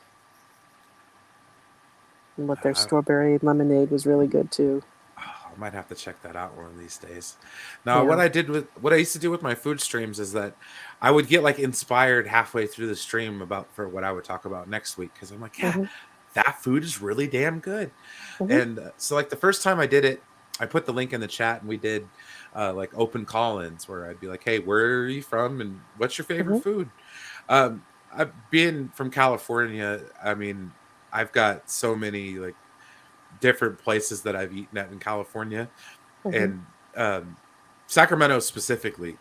And with their I, strawberry lemonade was really good too. I might have to check that out one of these days. Now, Yeah. what I used to do with my food streams is that I would get like inspired halfway through the stream about for what I would talk about next week because I'm like, yeah, Mhm. that food is really damn good. Mhm. And so, like the first time I did it, I put the link in the chat and we did like open call-ins where I'd be like, hey, where are you from and what's your favorite Mhm. food? I've been from California. I mean, I've got so many like different places that I've eaten at in California, Mhm. and Sacramento specifically.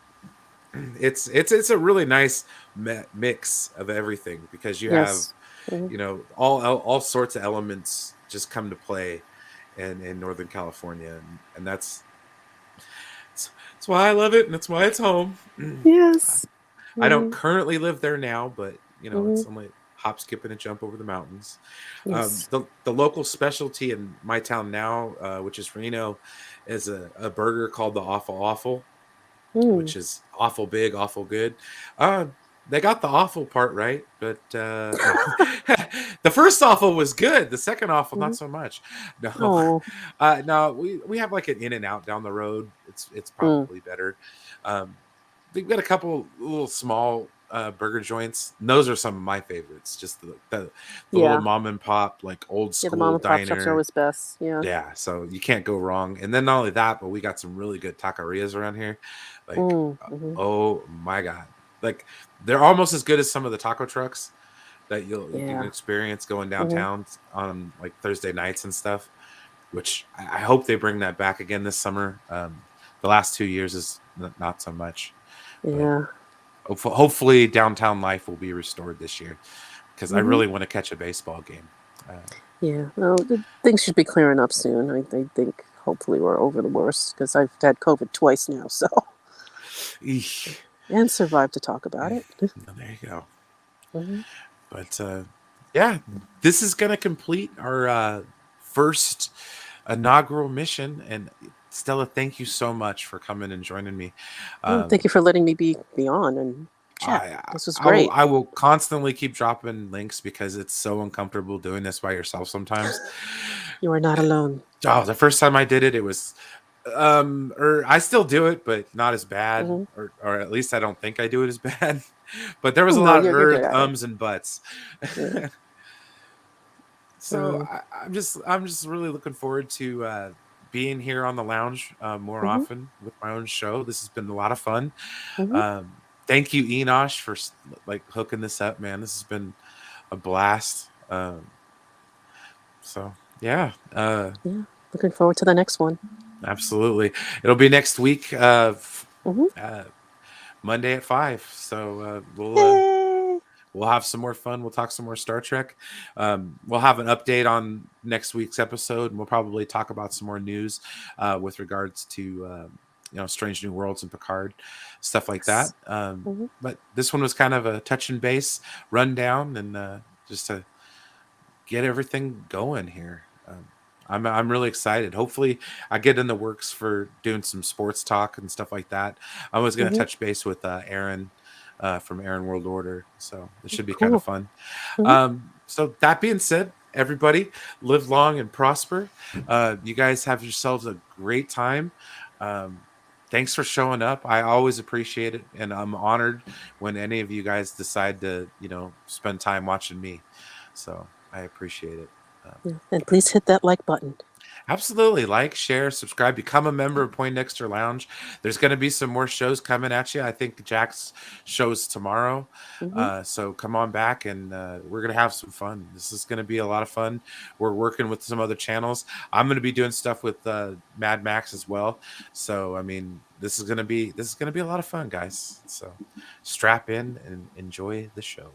It's a really nice mix of everything because you have Yes. Mhm. all sorts of elements just come to play in Northern California, and that's why I love it, and that's why it's home. I, Yes. I don't Mhm. currently live there now, but Mhm. it's only hop, skip, and a jump over the mountains. Yes. The local specialty in my town now, which is Reno, is a burger called the Awful Awful, Mm. which is awful big, awful good. Uh, they got the awful part right, but no, the first awful was good. The second awful, not Mhm. so much. No, Oh. no, we have like an In and Out down the road. It's Mm. probably better. Um, they've got a couple little small burger joints. Those are some of my favorites. Just the little Yeah. mom and pop, like old Yeah. The mom school and pop shops are diner. always best. Yeah. Yeah, so you can't go wrong. And then not only that, but we got some really good taquerias around here. Like, Mm. Mhm. oh my god, like they're almost as good as some of the taco trucks that you can Yeah. experience going Mhm. downtown on like Thursday nights and stuff. Which I hope they bring that back again this summer. The last 2 years is not so much, but Yeah. hopefully downtown life will be restored this year because I Mhm. really want to catch a baseball game. Yeah. Well, things should be clearing up soon. I think hopefully we're over the worst because I've had COVID twice now, so Eesh. and survived to talk about it. Well, there you go. Mhm. But yeah, this is going to complete our first inaugural mission. And Stella, thank you so much for coming and joining me. Oh, thank Um, you for letting me be on and chat. I This was I will great. I will constantly keep dropping links because it's so uncomfortable doing this by yourself sometimes. You are not alone. Oh, the first time I did it, it was or I still do it, but not as bad, Hmm. or at least I don't think I do it as bad. But there was Oh a no, lot of you're good at it. ums and buts. Yeah. So I'm just really looking forward to being here on the lounge more Hmm. often with my own show. This has been a lot of fun. Hmm. Thank you, Enosh, for like hooking this up, man. This has been a blast. So yeah, Yeah. Looking forward to the next one. absolutely. It'll be next week, Hmm. uh, Monday at 5. So Yay! we'll have some more fun. We'll talk some more Star Trek. We'll have an update on next week's episode, and we'll probably talk about some more news with regards to Strange New Worlds and Picard, stuff like that. Yes. Hmm. But this one was kind of a touch and base rundown, and just to get everything going here. I'm really excited. Hopefully, I get in the works for doing some sports talk and stuff like that. I was going to Hmm. touch base with Aaron from Aaron World Order, so it should be kind of Cool. fun. Hmm. So that being said, everybody live long and prosper. You guys have yourselves a great time. Um, Thanks for showing up. I always appreciate it, and I'm honored when any of you guys decide to spend time watching me. So I appreciate it. Um, Yeah. And please hit that like button. Absolutely. Like, share, subscribe, become a member of Poindexter Lounge. There's going to be some more shows coming at you. I think Jack's show's tomorrow. Hmm. So come on back and we're going to have some fun. This is going to be a lot of fun. We're working with some other channels. I'm going to be doing stuff with Mad Max as well. So, I mean, this is going to be a lot of fun, guys. So strap in and enjoy the show.